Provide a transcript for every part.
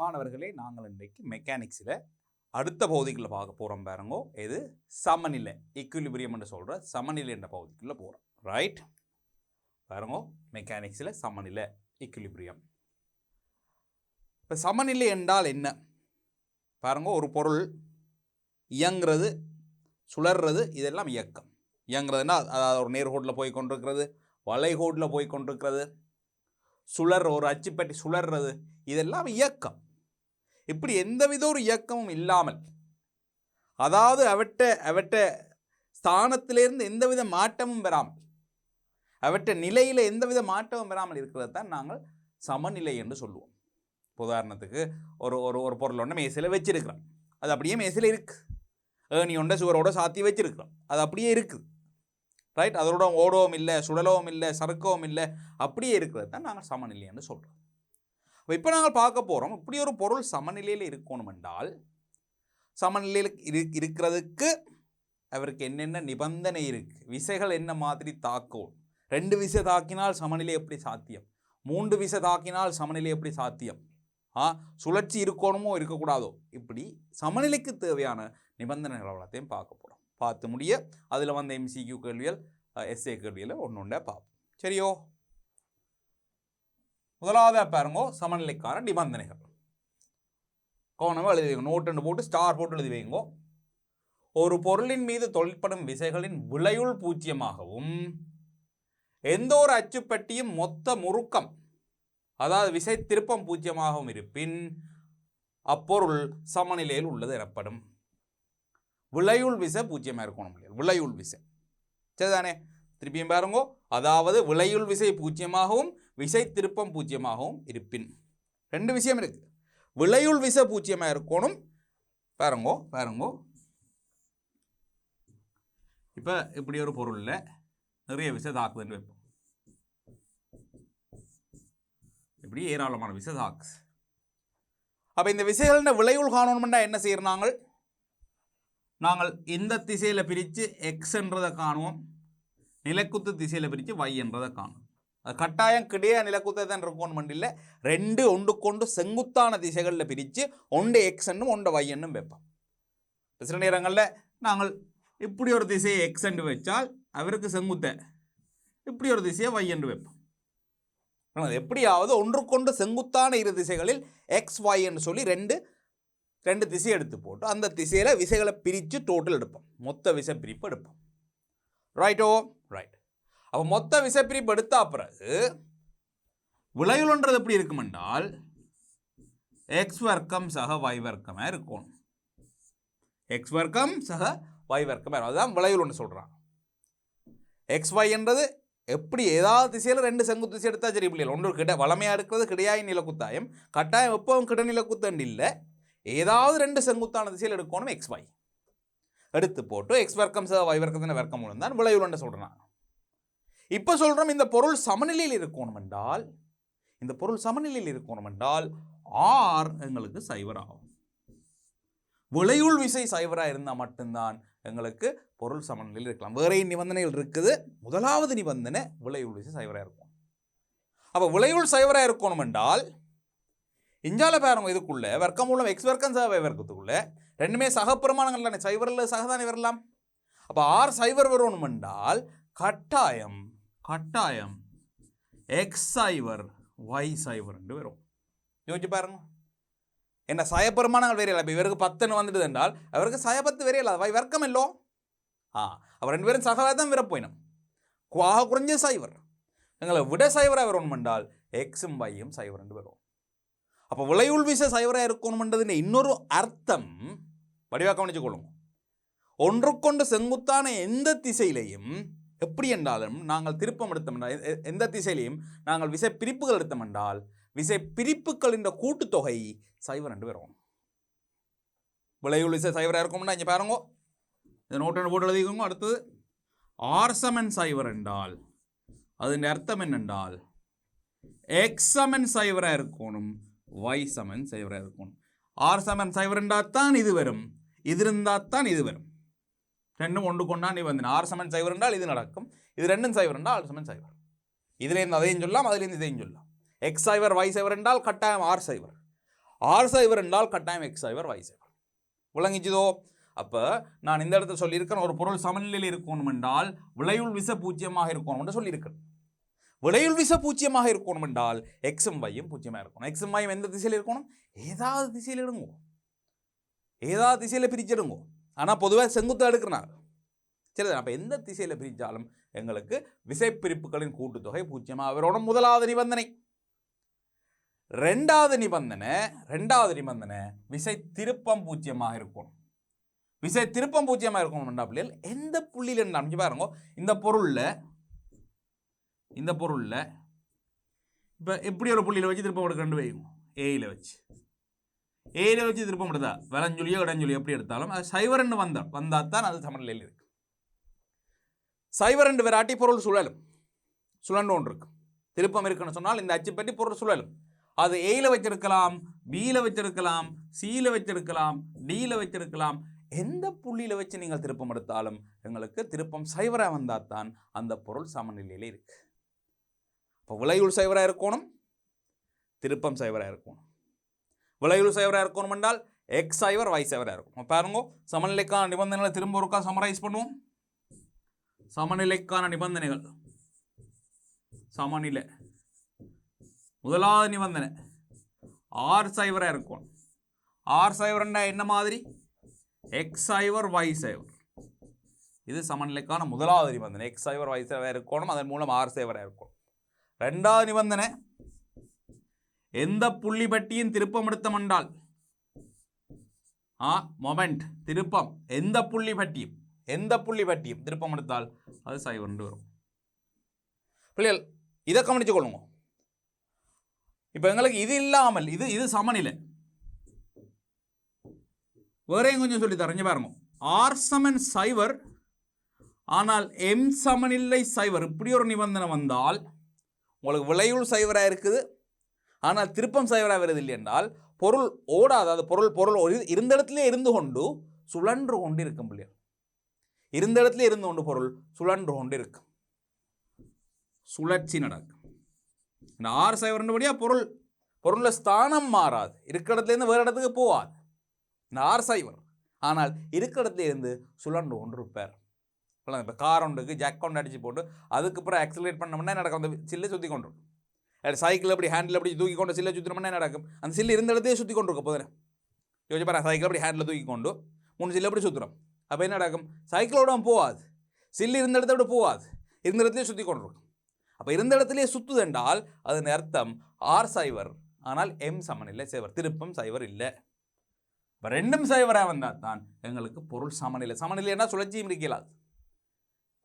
மாணவர்களே, நாங்கள் இன்றைக்கு மெக்கானிக்ஸில் அடுத்த பகுதிக்குள்ள பார்க்க போகிறோம். பாருங்கோ, இது சமநிலை, ஈக்குலிபிரியம் என்று சொல்கிற சமநிலை என்ற பகுதிக்குள்ளே போகிறோம். ரைட், பாருங்கோ, மெக்கானிக்ஸில் சமநிலை, ஈக்குலிபிரியம். இப்போ சமநிலை என்றால் என்ன பாருங்கோ, ஒரு பொருள் இயங்குறது, சுழறது, இதெல்லாம் இயக்கம். இயங்குறதுன்னா அதாவது ஒரு நேர்கோட்டில் போய் கொண்டிருக்கிறது, வளைகோட்டில் போய் கொண்டிருக்கிறது, சுழற ஒரு அச்சுப்பட்டி சுழறது, இதெல்லாம் இயக்கம். இப்படி எந்தவித ஒரு இயக்கமும் இல்லாமல், அதாவது அவற்ற ஸ்தானத்திலிருந்து எந்தவித மாற்றமும் பெறாமல், அவற்ற நிலையில் எந்தவித மாற்றமும் பெறாமல் இருக்கிறது தான் நாங்கள் சமநிலை என்று சொல்லுவோம். உதாரணத்துக்கு ஒரு ஒரு ஒரு பொருள் ஒன்று மேசையில் வச்சிருக்கிறோம், அது அப்படியே மேசையில் இருக்குது. ஏணி ஒன்றை சுவரோட சாத்தி வச்சிருக்கிறோம், அது அப்படியே இருக்குது. ரைட், அதோட ஓடவும் இல்லை, சுழலவும் இல்லை, சறுக்கவும் இல்லை, அப்படியே இருக்கிறது தான் நாங்கள் சமநிலைன்னு சொல்கிறோம். இப்போ நாங்கள் பார்க்க போகிறோம், இப்படி ஒரு பொருள் சமநிலையில் இருக்கணும் என்றால், சமநிலையில் இருக்கிறதுக்கு அவருக்கு என்னென்ன நிபந்தனை இருக்குது, விசைகள் என்ன மாதிரி தாக்கும். 2 விசை தாக்கினால் சமநிலை எப்படி சாத்தியம், 3 விசை தாக்கினால் சமநிலை எப்படி சாத்தியம், சுழற்சி இருக்கணுமோ இருக்கக்கூடாதோ, இப்படி சமநிலைக்கு தேவையான நிபந்தனைகள் அவ்வளோத்தையும் பார்க்க போகிறோம். பார்த்து முடிய அதில் வந்த MCQ கேள்விகள், SA கேள்வியில் ஒன்று பார்ப்போம். சரியோ? முதலாவது பாருங்கோ, சமநிலைக்கான நிபந்தனைகள். கவனமாக எழுதி வைங்க, நோட்டு போட்டு ஸ்டார் போட்டு எழுதி வைங்கோ. ஒரு பொருளின் மீது தொழிற்படும் விசைகளின் விளையுள் பூஜ்ஜியமாகவும், எந்த ஒரு அச்சுப்பட்டியும் மொத்த முறுக்கம் அதாவது விசை திருப்பம் பூஜ்ஜியமாகவும் இருப்பின் அப்பொருள் சமநிலையில் உள்ளது எனப்படும். விளையுள் விசை பூஜ்ஜியமாக இருக்கணும், விளையுள் விசை. சரிதானே? திருப்பியும் பாருங்கோ, அதாவது விளையுள் விசை பூஜ்ஜியமாகவும் விசை திருப்பம் பூஜ்ஜியமாகவும் இருப்பின். 2 விஷயம் இருக்கு. விளையுள் விசை பூஜ்ஜியமாக இருக்கணும். பாருங்கோ, இப்போ இப்படி ஒரு பொருளில் நிறைய விசை தாக்குதுன்னு வைப்போம். இப்படி ஏராளமான விசை தாக்கு. அப்போ இந்த விசைகள் விளையுள் காணணும்னா என்ன செய்யறோம்? நாங்கள் இந்த திசையில் பிரித்து எக்ஸ்ன்றதை காணுவோம், நிலக்குத்து திசையில் பிரித்து Y என்றதை காணும். அது கட்டாயம் கிடையாது, நிலக்குத்தை தான் இருக்கணும் இல்லை, 2 ஒன்றுக்கொண்டு செங்குத்தான திசைகளில் பிரித்து ஒன்று X என்னும் ஒன்று Y என்னும் வைப்போம். சில நேரங்களில் நாங்கள் இப்படி ஒரு திசையை X என்று வச்சால் அவருக்கு செங்குத்தை, இப்படி ஒரு திசையை Y என்று வைப்போம். எப்படியாவது ஒன்றுக்கொண்டு செங்குத்தான 2 திசைகளில் XY என்று சொல்லி ரெண்டு திசை எடுத்து போட்டு அந்த திசையில் விசைகளை பிரித்து டோட்டல் எடுப்போம், மொத்த விசை பிரிப்பு எடுப்போம். ரைட்டோ? ரைட். அப்போ மொத்த விசை பிரிப்பு எடுத்த பிறகு விளையுள்ன்றது எப்படி இருக்கும் என்றால் X வர்க்கம் சக Y வர்க்கமாக இருக்கணும். X வர்க்கம் சக Y வர்க்கமாக, அதுதான் விளையுள்னு சொல்கிறான். XY என்றது எப்படி ஏதாவது திசையில் 2 செங்குத்து திசை எடுத்தா சரி பிள்ளைகள். ஒன்று வளமையாக இருக்கிறது கிடையாது நிலக்குத்தாயம், கட்டாயம் எப்பவும் கிட நிலக்குத்தண்டு இல்லை, ஏதாவது 2 செங்குத்தான திசையில் எடுக்கணும். XY எடுத்து போட்டு X வர்க்கம் சக Y வர்க்கத்தின் வர்க்கம் மூலம் தான் விளையுள்னு சொல்கிறான். இப்போ சொல்கிறோம், இந்த பொருள் சமநிலையில் இருக்கணும் என்றால், R எங்களுக்கு 0 ஆகும். விளையுள் விசை 0 இருந்தால் மட்டும்தான் எங்களுக்கு பொருள் சமநிலையில் இருக்கலாம். வேற நிபந்தனைகள் இருக்குது. முதலாவது நிபந்தனை விளையுள் விசை 0 இருக்கும். அப்போ விளையுள் 0 இருக்கணும் என்றால் இஞ்சால பாருங்க, இதுக்குள்ள வர்க்கம் மூலம் X வர்க்கம் சக Y வர்க்கத்துக்குள்ள ரெண்டுமே சகப்பிரமாணங்கள் தானே, 0 சகதானே வரலாம். அப்போ R 0 வரணும் என்றால் கட்டாயம் X0 Y0 என்று வரும். யோசிச்சு பாருங்க, என்ன சயப்பிரமாணங்கள் வேறையில்லை. இப்போ இவருக்கு 10 வந்துடுது என்றால் அவருக்கு 10 வேறையில்லை, Y வர்க்கம் இல்லோ. அப்போ 2 பேரும் சகவாக தான் விரப்போயினும், குவாக குறைஞ்ச 0 எங்களை விட 0 வரணும் என்றால் Xம் Yம் 0 என்று வரும். அப்போ விளையுள் விசை 0 இருக்கணும்ன்றது இன்னொரு அர்த்தம் வடிவாக கவனிச்சு கொள்ளுங்க. ஒன்றுக்கொண்டு செங்குத்தான எந்த திசையிலையும் எப்படி என்றாலும் நாங்கள் திருப்பம் எடுத்தோம் என்றால், எந்த திசையிலையும் நாங்கள் விசை பிரிப்புகள் எடுத்தோம் என்றால் விசை பிரிப்புகளின் கூட்டுத்தொகை 0 என்று வரும். விளையுள் விசை 0 இருக்கும்னா இங்கே பாருங்க, இந்த நோட்டு போட்டு எழுதிக்கோங்க. அடுத்தது R சமன் 0 என்றால் அதன் அர்த்தம் என்னென்றால் X சமன் 0 இருக்கணும், Y சமன் 0 இருக்கணும். R சமன் 0 என்றால் தான் இது வரும், இது இருந்தால் தான் இது வரும். ரெண்டும் ஒன்று கொண்டா நீ வந்து R சமன் 0 என்றால் இது நடக்கும், இது ரெண்டும் 0 என்றால் R சமன் 0. இதுலேருந்து அதையும் சொல்லலாம், அதுலேருந்து இதையும் சொல்லலாம். X0 Y0 என்றால் கட்டாயம் R0. ஆர் சைவர் என்றால் கட்டாயம் எக்ஸ் சைவர் y சைவர். விளங்கிச்சதோ? அப்போ நான் இந்த இடத்துல சொல்லியிருக்கேன், ஒரு பொருள் சமநிலையில் இருக்கணும் என்றால் விளையுள் விச பூஜ்ஜியமாக இருக்கணும் என்று சொல்லியிருக்கேன். விளையுள் விச பூஜ்ஜியமாக இருக்கணும் என்றால் எக்ஸும் வையும் பூஜ்ஜியமாக இருக்கணும். எக்ஸும் வையும் எந்த திசையில் இருக்கணும்? ஏதாவது திசையில் எடுங்கோ, ஏதாவது திசையில் பிரிச்செடுங்கோ. ஆனால் பொதுவாக செங்குத்தாக எடுக்கிறாங்க. சரி, அப்போ எந்த திசையில் பிரித்தாலும் எங்களுக்கு விசைப்பிரிப்புகளின் கூட்டுத்தொகை பூஜ்ஜியமாக வரணும். முதலாவது நிபந்தனை. ரெண்டாவது நிபந்தனை விசை திருப்பம் பூஜ்ஜியமாக இருக்கணும். விசை திருப்பம் பூஜ்ஜியமாக இருக்கணும் பிள்ளைகள் எந்த புள்ளியில் நினைச்சு பாருங்க. இந்த பொருளில் இப்போ எப்படி ஒரு புள்ளியில் வச்சு திருப்பம் எடுக்க வைக்கும்? ஏயில் வச்சு திருப்பம் எடுத்தா விளஞ்சொலியோ இடஞ்சொலியோ எப்படி எடுத்தாலும் அது சைவரண்டு வந்தால் தான் அது சமநிலையில் இருக்கு. சைவரண்டு விராட்டி பொருள் சுழண்டு ஒன்று இருக்கு. திருப்பம் இருக்குன்னு சொன்னால் இந்த அச்சு பற்றி பொருள் சுழலும். அது ஏயில் வச்சிருக்கலாம், பியில் வச்சிருக்கலாம், சியில் வச்சிருக்கலாம், டியில் வச்சிருக்கலாம். எந்த புள்ளியில் வச்சு நீங்கள் திருப்பம் எடுத்தாலும் எங்களுக்கு திருப்பம் சைவராக வந்தால் தான் அந்த பொருள் சமநிலையில் இருக்கு. இப்போ விளையுள் சைவராக இருக்கணும், திருப்பம் சைவராக இருக்கணும். விளையுள் சைவராக இருக்கணும் என்றால் எக்ஸ் சைவர் y சைவராக இருக்கும். பாருங்க, சமநிலைக்கான நிபந்தனைகளை திரும்ப ஒருக்கா சமரைஸ் பண்ணுவோம். சமநிலைக்கான நிபந்தனைகள். சமநிலை முதலாவது நிபந்தனை ஆர் சைவராக இருக்கணும். ஆர் சைவர்னா என்ன மாதிரி? எக்ஸ் சைவர் y சைவர். இது சமநிலைக்கான முதலாவது நிபந்தனை. எக்ஸ் சைவர் y சைவராக இருக்கணும், அதன் மூலம் ஆர் சைவராக இருக்கும். ரெண்டாவது நிபந்தனை எந்த புள்ளி பட்டியும் திருப்பம் எடுத்தம் என்றால் மொமெண்ட் திருப்பம் எந்த புள்ளி பட்டியும் திருப்பம் எடுத்தால் அது சைவர் வரும். பிள்ளைகள் இதை கவனிச்சு கொள்ளுங்க. இப்போ எங்களுக்கு இது இல்லாமல் இது சமநிலை. வேறையும் கொஞ்சம் சொல்லி தரஞ்சு பாருங்க. ஆர் சமன் சைவர் ஆனால் எம் சமநிலை சைவர், இப்படி ஒரு நிபந்தனை வந்தால் உங்களுக்கு விளையுள் சைவராக இருக்குது ஆனால் திருப்பம் சைவராக வருது இல்லை என்றால் பொருள் ஓடாது. அது பொருள் இருந்த இடத்துல இருந்து கொண்டு சுழன்று கொண்டு இருக்கும். பிள்ளைகள் இருந்த இடத்துல இருந்து கொண்டு பொருள் சுழன்று கொண்டு இருக்கும், சுழற்சி நடக்கும். இந்த ஆர் சைவர்ன்றபடியா பொருளில் ஸ்தானம் மாறாது, இருக்கிற இடத்துலேருந்து வேறு இடத்துக்கு போகாது. இந்த ஆர் சைவர் ஆனால் இருக்கிற இடத்துல இருந்து சுழன்று கொண்டு இருப்பார். இப்போ கார் ஒன்றுக்கு ஜாக் ஒன்று அடித்து போட்டு அதுக்கப்புறம் ஆக்சிலரேட் பண்ணோம்னா நடக்கும், அந்த சில்லை சுற்றி கொண்டு இருக்கும். சைக்கிள் அப்படி ஹேண்டில் அப்படி தூக்கி கொண்டு சில்லை சுற்றினோம்னா நடக்கும், அந்த சில்லு இருந்த இடத்தையே சுற்றி கொண்டு இருக்கும். போதும் யோசிச்சு பாரு, சைக்கிள் அப்படி ஹேண்டில் தூக்கி கொண்டு 3 சில்லு அப்படி சுற்றுறோம். அப்போ என்ன நடக்கும்? சைக்கிளோட போகாது, சில்லு இருந்த இடத்த விட போகாது, இருந்த இடத்துலேயே சுற்றி கொண்டு இருக்கும். அப்போ இருந்த இடத்துலேயே சுற்றுது என்றால் அதன் அர்த்தம் ஆர் சைவர் ஆனால் எம் சமநிலை சைவர், திருப்பம் சைவர் இல்லை. இப்போ ரெண்டும் சைவராக வந்தால் தான் எங்களுக்கு பொருள் சமநிலைன்னா சுழற்சியும் இருக்கலாது,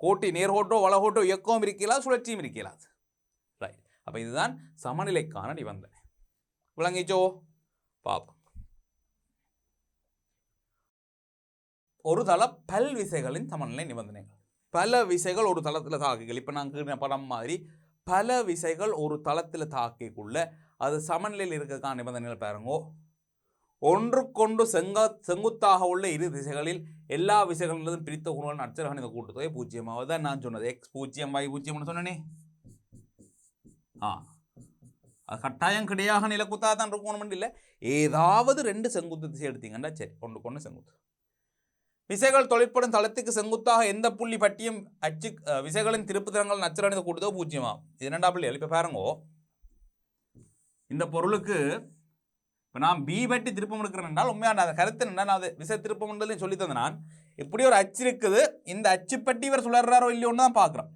கோட்டி நேர்கோட்டோ வளகோட்டோ இயக்கமும் இருக்கலாது, சுழற்சியும் இருக்கலாது. ரைட். அப்போ இதுதான் சமநிலைக்கான நிபந்தனை. விளங்கிச்சோ? பாப்போம். ஒரு தள பல் விசைகளின் சமநிலை நிபந்தனைகள். பல விசைகள் ஒரு தளத்தில் தாக்கிகள், இப்போ நாங்கள் படம் மாதிரி பல விசைகள் ஒரு தளத்தில் தாக்கிக்குள்ள அது சமநிலையில் இருக்கிறதுக்கான நிபந்தனைகள் பாருங்கோ. ஒன்றுக்கொண்டு செங்குத்தாக உள்ள இரு திசைகளில் எல்லா விசைகளிலிருந்தும் பிரித்த குணங்கள் அச்சரகணித கூட்டுத்தொகை பூஜ்ஜியமாவது தான் நான் சொன்னது. எக்ஸ் பூஜ்ஜியம் y பூஜ்ஜியம்னு சொன்னேனே. அது கட்டாயம் கிடையாக நிலக்குத்தாக தான் இருக்கணும் இல்லை, ஏதாவது 2 செங்குத்து திசை எடுத்தீங்கன்னா சரி, ஒன்றுக்கொண்டு செங்குத்து. விசைகள் தொழிற்படும் தளத்துக்கு செங்குத்தாக எந்த புள்ளி பட்டியும் அச்சு விசைகளின் திருப்பு திறங்கள் அச்சரகணித கூட்டுத்தொகை பூஜ்ஜியமாகும். இது 2ஆம் புள்ளி. இப்போ பாருங்கோ, இந்த பொருளுக்கு இப்போ நான் பி பட்டி திருப்பம் எடுக்கிறேன் என்றால் உண்மையான அந்த கருத்து என்ன, நான் அது விசை திருப்பம் சொல்லி தந்தேன். நான் இப்படி ஒரு அச்சு இருக்குது, இந்த அச்சு பட்டி இவர் சுழறாரோ இல்லையோன்னு தான் பார்க்குறோம்.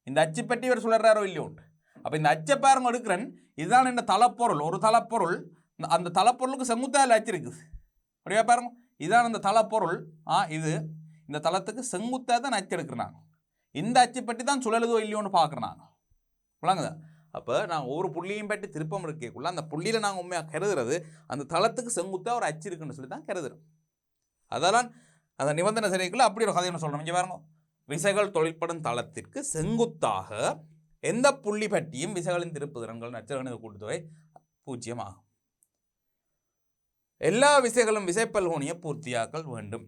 இந்த அச்சு பட்டி இவர் சுழறாரோ இல்லையோன்னு. அப்போ இந்த அச்சை பாருங்க எடுக்கிறேன், இதுதான் இந்த தளப்பொருள். ஒரு தளப்பொருள், அந்த தளப்பொருளுக்கு செங்குத்தாக அச்சு இருக்குது. அப்படியா பாருங்க, இதுதான் அந்த தளப்பொருள். இது இந்த தளத்துக்கு செங்குத்தாக தான் அச்சு எடுக்கிறேன். இந்த அச்சு பட்டி தான் சுழலுதோ இல்லையோன்னு பார்க்குறேன். விளங்குதா? அப்போ நாங்கள் ஒவ்வொரு புள்ளியும் பற்றி திருப்பம் இருக்கக்குள்ள அந்த புள்ளியில் நாங்கள் உண்மையாக கருதுறது அந்த தளத்துக்கு செங்குத்தாக ஒரு அச்சு இருக்குன்னு சொல்லி தான் கருதுறோம். அதெல்லாம் அந்த நிபந்தனை சரிக்குள்ள அப்படி ஒரு கதையை சொல்கிறோம். இங்கே பாருங்க, விசைகள் தொழிற்படும் தளத்திற்கு செங்குத்தாக எந்த புள்ளி பற்றியும் விசைகளின் திருப்பு திறன்கள் அச்சரகணித கூட்டுத்தொகை 0 ஆகும். எல்லா விசைகளும் விசைப்பல்கோணியை பூர்த்தியாக்கல் வேண்டும்.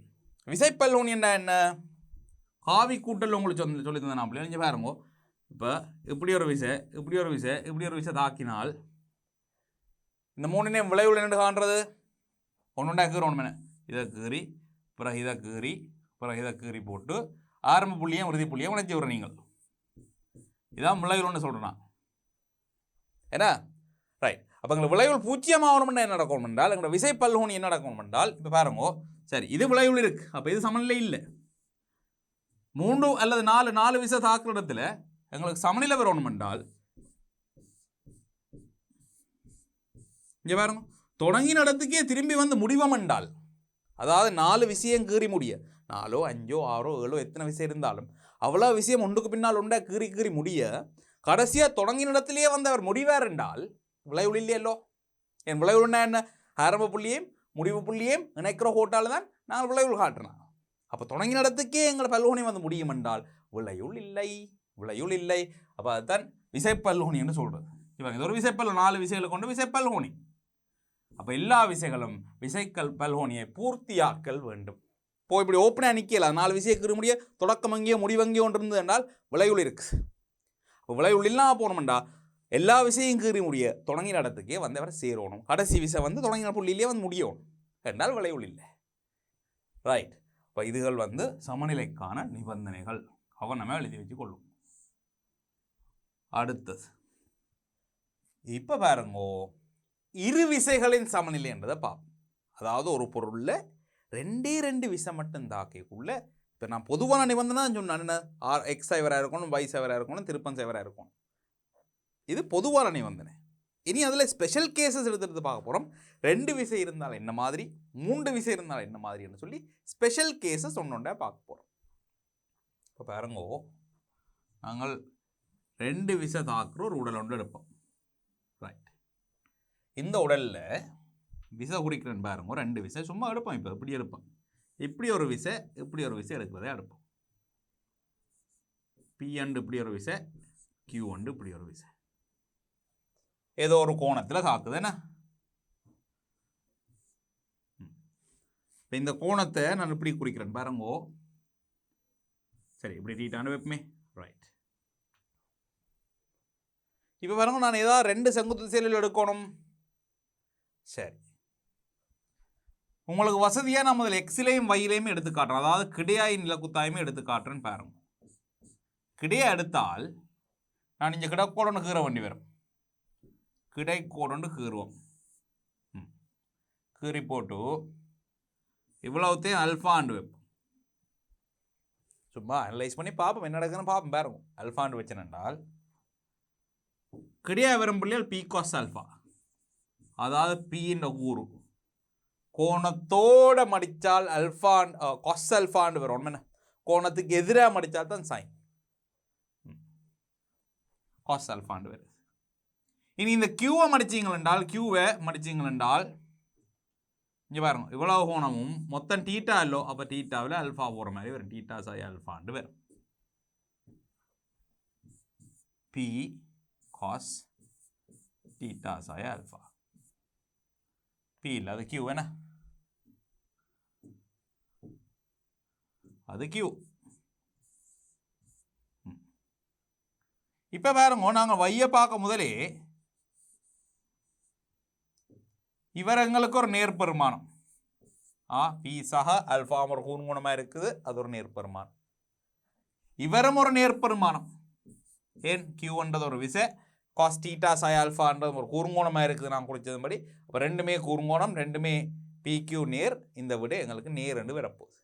விசைப்பல்கோணி என்ன? காவி கூட்டல் உங்களுக்கு சொல்லி தந்தேன். அப்படி இங்கே பாருங்க, இப்போ இப்படி ஒரு விசை தாக்கினால் இந்த மூணுனே விளைவுள் என்ன காண்றது ஒன்றுண்டா கீறணும் இதை கீறி பிறகு இதை கீறி பிறகு இதை கீறி போட்டு ஆரம்ப புள்ளியும் உறுதி புள்ளியும் உணர்ச்சி விடுற நீங்கள் இதான் விளைவுள்னு சொல்கிறேன் ஏன்னா ரைட் அப்போ எங்களை விளைவுள் பூச்சியமாகணும்னா என்ன நடக்கணும் என்றால் எங்களோட விசை பல்கோணி என்ன நடக்கணும் என்றால் இப்போ பாருங்க சரி இது விளைவுள் இருக்கு அப்போ இது சமநிலை இல்லை 3 அல்லது 4 விசை தாக்குற இடத்துல எங்களுக்கு சமநிலை வரணும் என்றால் இங்கே பாருங்க தொடங்கின இடத்துக்கே திரும்பி வந்து முடிவம் என்றால் அதாவது 4 விஷயம் கீறி முடிய 4 5 6 7 எத்தனை விஷயம் இருந்தாலும் அவ்வளோ விஷயம் ஒன்றுக்கு பின்னால் உண்டா கீறி கீறி முடிய கடைசியாக தொடங்கின இடத்திலேயே வந்து அவர் முடிவார் என்றால் விளைவுள் இல்லையல்லோ என் விளைவுள்னா என்ன ஆரம்ப புள்ளியையும் முடிவு புள்ளியையும் இணைக்கிற கோட்டால் தான் நான் விளைவுள் காட்டுறேன் அப்போ தொடங்கின இடத்துக்கே எங்களை பல்கோணி வந்து முடியும் என்றால் விளைவுள் இல்லை அப்போ அதுதான் விசைப்பல்கோணின்னு சொல்கிறது இவங்க இது ஒரு விசைப்பல் 4 விசைகளை கொண்டு விசைப்பல்கோணி அப்போ எல்லா விசைகளும் பல்கோணியை பூர்த்தியாக்கல் வேண்டும் இப்போ இப்படி ஓப்பனாக நிற்கலாம் 4 விசையை கீற முடிய தொடக்கம் அங்கேயோ முடிவங்கேயோ ஒன்று இருந்தது என்றால் விளைவுள் இருக்கு இப்போ விளைவுள் இல்லாமல் போனோம்டா எல்லா விஷயம் கீறி முடிய தொடங்கின இடத்துக்கே வந்து அவர் சேரணும் கடைசி விசை வந்து தொடங்கின புள்ளியிலே வந்து முடியணும் என்றால் விளைவுள் இல்லை ரைட் இப்போ இதுகள் வந்து சமநிலைக்கான நிபந்தனைகள் கவனமாக எழுதி வச்சு கொள்ளும் அடுத்தது இப்போ பாருங்கோ இரு விசைகளின் சமநிலை என்றதை பார்ப்போம் அதாவது ஒரு பொருளில் 2 விசை மட்டும் தாக்கக்குள்ள இப்போ நான் பொதுவான நிபந்தனை சொன்னேன் என்ன எக்ஸ் சைவராக இருக்கணும் y சைவராக இருக்கணும் திருப்பம் சைவராக இருக்கணும் இது பொதுவான நிபந்தனை இனி அதில் ஸ்பெஷல் கேசஸ் எடுத்துகிட்டு பார்க்க போகிறோம் 2 விசை இருந்தால் என்ன மாதிரி 3 விசை இருந்தால் என்ன மாதிரின்னு சொல்லி ஸ்பெஷல் கேசஸ் ஒன்றுண்டா பார்க்க போகிறோம் இப்போ பாருங்கோ நாங்கள் 2 விசை தாக்குற ஒரு உடல் ஒன்று எடுப்போம் ரைட் இந்த உடலில் விசை குறிக்கிறேன்னு பாருங்க 2 விசை சும்மா எடுப்போம் இப்போ இப்படி எடுப்போம் இப்படி ஒரு விசை எடுக்கிறதே எடுப்போம் பி அண்டு இப்படி ஒரு விசை கியூ அண்டு இப்படி ஒரு விசை ஏதோ ஒரு கோணத்தில் தாக்குது என்ன இப்போ இந்த கோணத்தை நான் இப்படி குறிக்கிறேன் பாருங்கோ சரி இப்படி டீட்டான வைப்பமே ரைட் இப்போ பாருங்க நான் ஏதாவது 2 செங்குத்து திசையில் எடுக்கணும் சரி உங்களுக்கு வசதியாக நம்ம அதில் எக்ஸிலையும் வையிலையும் எடுத்து காட்டுறோம் அதாவது கிடையாயின் நிலக்குத்தாயுமே எடுத்து காட்டுறேன்னு பாருங்க கிடையா எடுத்தால் நான் இங்கே கிடக்கோடன்னு கீற வேண்டி வரும் கிடைக்கோடன்னு கீறுவோம் கீறி போட்டு இவ்வளவுத்தையும் அல்ஃபாண்டு வைப்போம் சும்மா அனலைஸ் பண்ணி பார்ப்போம் என்ன நடக்குதுன்னு பார்ப்போம் பாருங்க அல்ஃபாண்டு வச்சேன்னால் கிடையா வரும் பிள்ளைகள் பி காஸ் அல்ஃபா அதாவது பின்ற கூறு கோணத்தோட மடித்தால் அல்ஃபான் காஸ் அல்ஃபாண்டு வரும் என்ன கோணத்துக்கு எதிராக மடித்தால் தான் சைன் காஸ் அல்ஃபாண்டு வருது இனி இந்த கியூவை மடிச்சிங்களென்றால் இங்கே பாருங்க இவ்வளவு கோணமும் மொத்தம் டீட்டா இல்லோ அப்போ டீட்டாவில் அல்ஃபா போகிற மாதிரி வரும் டீட்டா சாய் அல்ஃபாண்டு வரும் P cos theta psi alpha P இல்லை அது கியூ என்ன அது கியூ இப்போ பாருங்க நாங்கள் வைய பார்க்க முதலே இவர் எங்களுக்கு ஒரு நேர்பெருமானம் பி சக அல்ஃபா ஒரு கூர்ங்குணமாக இருக்குது அது ஒரு நேர்பெருமானம் இவரும் ஒரு நேர்பெருமானம் ஏன் கியூன்றது ஒரு விசை காஸ் டீட்டா சாய் அல்ஃபான்றது ஒரு கூர்ங்கோணமாக இருக்குது நான் குறித்ததுபடி அப்போ 2மே கூர்ங்கோணம் 2மே பிக்யூ நேர் இந்த விட எங்களுக்கு நேர் என்று வரப்போகுது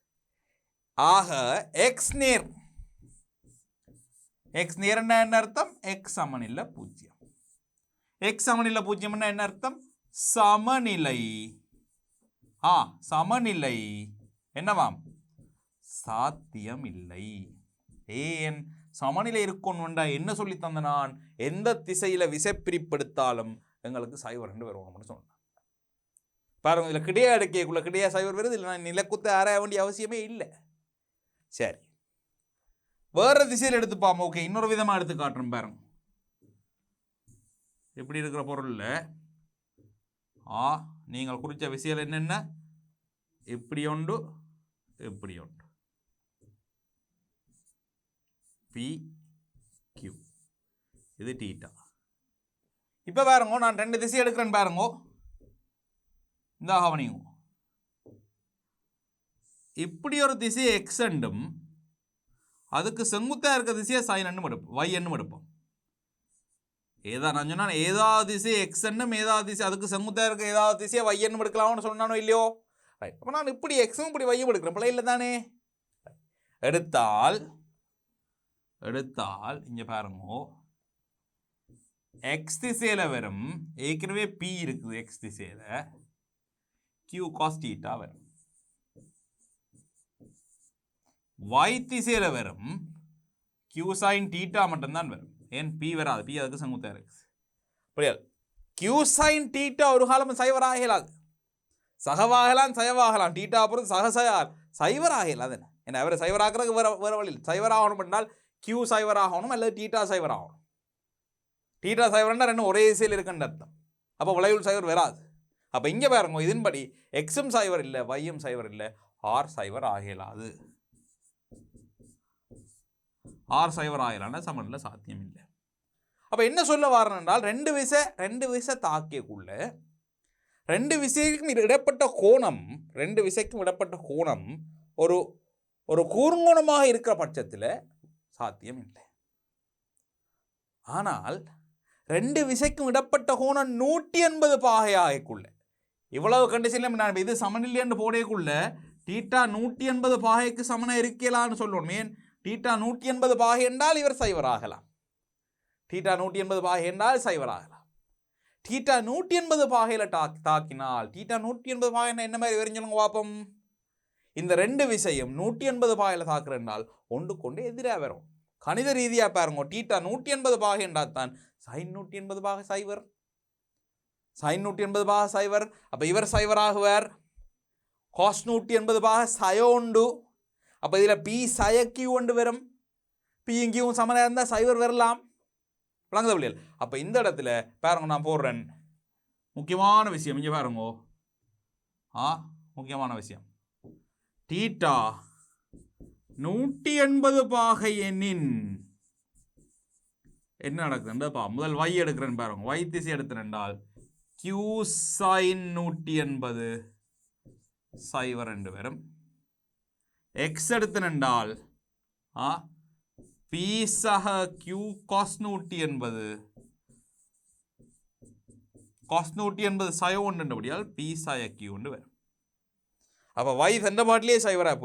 ஆக எக்ஸ் நேர் என்ன அர்த்தம் எக்ஸ் சமநிலை 0 எக்ஸ் சமநிலை 0 என்ன அர்த்தம் சமநிலை சமநிலை என்னவாம் சாத்தியம் இல்லை ஏன் சமநிலை இருக்கணும்டா என்ன சொல்லி தந்த நான் எந்த திசையில விசை பிரிப்படுத்தாலும் எங்களுக்கு சைவர் என்று வருவோம்னு சொன்னேன் பாருங்க இதுல கிடையா எடுக்கக்குள்ள கிடையா சைவர் வருது இல்லை நான் நிலக்குத்த ஆராய வேண்டிய அவசியமே இல்லை சரி வேற திசையில் எடுத்துப்பாம ஓகே இன்னொரு விதமா எடுத்து காட்டுறேன் பாருங்க எப்படி இருக்கிற பொருள்ல நீங்கள் குறித்த விஷயம் என்னென்ன இப்படி உண்டு பி கியூ இது டீட்டா இப்போ பாருங்க நான் 2 திசை எடுக்கிறேன் பாருங்க இந்த கவனியும் இப்படி ஒரு திசை எக்ஸ் என்றும் அதுக்கு செங்குத்தா இருக்க திசையை சைன் என்னும் எடுப்போம், y என்னும் எடுப்போம். ஏதா நான் சொன்னா ஏதாவது திசை எக்ஸ் என்னும் ஏதாவது திசை அதுக்கு செங்குத்தா இருக்க ஏதாவது திசையை y என்னும் எடுக்கலாம்னு சொன்னானோ இல்லையோ. ரைட், அப்போ நான் இப்படி எக்ஸும் இப்படி வையும் எடுக்கிறேன், பிள்ளை இல்லை தானே. எடுத்தால் இங்க பாருங்க, எக்ஸ் திசையில வரும், ஏற்கனவே பி இருக்குது எக்ஸ் திசையில, கியூ காஸ் தீட்டா வரும். y திசையில வரும், கியூ சைன் தீட்டா மட்டும்தான் வரும், ஏன் பி வராது, பி அதுக்கு செங்குத்தா இருக்கு. புரியாது, கியூ சைன் தீட்டா ஒரு காலம் சைவராகலாது, சகவாகலாம் சயவாகலாம், தீட்டா பொறுத்து சைவராகலாம். அது என்ன அவரை சைவராக்கிறதுக்கு வேற வழியில் சைவராகணும் என்றால் கியூ சைவராகணும் அல்லது தீட்டா சைவராகணும். தீட்டா சைவரண்டா ரெண்டும் ஒரே திசையில் இருக்குன்ற அர்த்தம். அப்போ விளைவுள் சைவர் வராது. அப்போ இங்கே பாருங்க, இதன்படி எக்ஸும் சைவர் இல்லை, வையும் சைவர் இல்லை, ஆர் சைவர் ஆகலாது. ஆர் சைவர் ஆகலான சமன்ல சாத்தியம் இல்லை. அப்போ என்ன சொல்ல வரணும் என்றால் ரெண்டு விசை தாக்கியக்குள்ள ரெண்டு விசைக்கும் இடப்பட்ட கோணம் ஒரு கூர்ங்கோணமாக இருக்கிற பட்சத்தில் சாத்தியம் இல்லை. ஆனால் ரெண்டு விசைக்கும் இடப்பட்ட கோணம் 180 பாகையாகக்குள்ள, இவ்வளவு கண்டிஷன்ல நான் இது சமநிலை என்று போடக்குள்ள தீட்டா 180 பாகைக்கு சமன இருக்கலான்னு சொல்லணும். ஏன் தீட்டா 180 பாகை என்றால் இவர் சைவராகலாம், தீட்டா 180 பாகை என்றால் சைவராகலாம். தீட்டா 180 பாகையில தாக்கினால், தீட்டா 180 பாகை என்ன மாதிரி வரைஞ்சவங்க பார்ப்போம். இந்த ரெண்டு விசையும் 180 பாகையில தாக்குறனால் ஒன்று கொண்டு எதிராக வரும். கணித ரீதியாக பாருங்க, தீட்டா 180 பாகை என்றால் தான் சைன் 180 பாகை சைவர், சைன் 180 பாகை சைவர். அப்போ இவர் சைவராகுவார். காஸ் 180 பாகை சயோண்டு, அப்போ இதில் பி சய கியூ ஒன்று வரும், பி இங்கேயும் சமனாக இருந்தால் சைவர் வரலாம். விளங்குத பிள்ளைகள். அப்போ இந்த இடத்துல பாருங்க, நான் போடுறேன் முக்கியமான விஷயம், இங்கே பாருங்க, முக்கியமான விஷயம், தீட்டா 180 பாகை எண்ணின் என்ன நடக்குதுன்றப்பா. முதல் y எடுக்கிறேன்னு பாருங்க, y திசை எடுத்துட்டால் கியூ சைன் 180 சைவர் என்று வரும். எக்ஸ் எடுத்துட்டால் பி சக கியூ காஸ் 180 சய ஒன்றுபடியால் பி சய கியூ ஒன்று வரும். அப்போ y தண்டபாட்டிலே சைவராக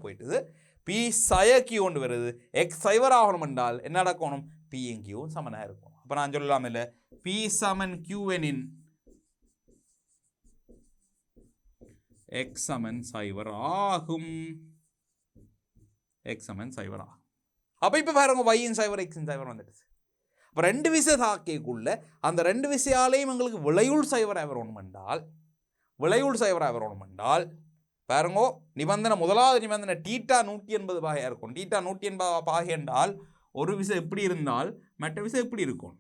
போயிட்டுது, பி சய கியூ ஒன்று வருது. எக்ஸ் சைவர் ஆகணும் என்றால் என்ன நடக்கணும், பி கியூவும் சமனாக இருக்கும். அப்போ நான் சொல்லலாம் இல்லை, பி சமன் கியூ எனின் எக்ஸ் சமன் சைவர் ஆகும், எக்ஸ் சமன் சைவர் ஆகும். அப்போ இப்போ பாருங்க, வையின் சைவர் எக்ஸின் சைவர் வந்துடுச்சு. அப்போ ரெண்டு விசை தாக்கிக்குள்ள அந்த ரெண்டு விசையாலையும் எங்களுக்கு விளையுள் சைவராக வரணும் என்றால் பாருங்கோ, நிபந்தனை முதலாவது நிபந்தனை தீட்டா 180 பாகையாக இருக்கும். தீட்டா 180 பாகை என்றால் ஒரு விசை எப்படி இருந்தால் மற்ற விசை எப்படி இருக்கும்,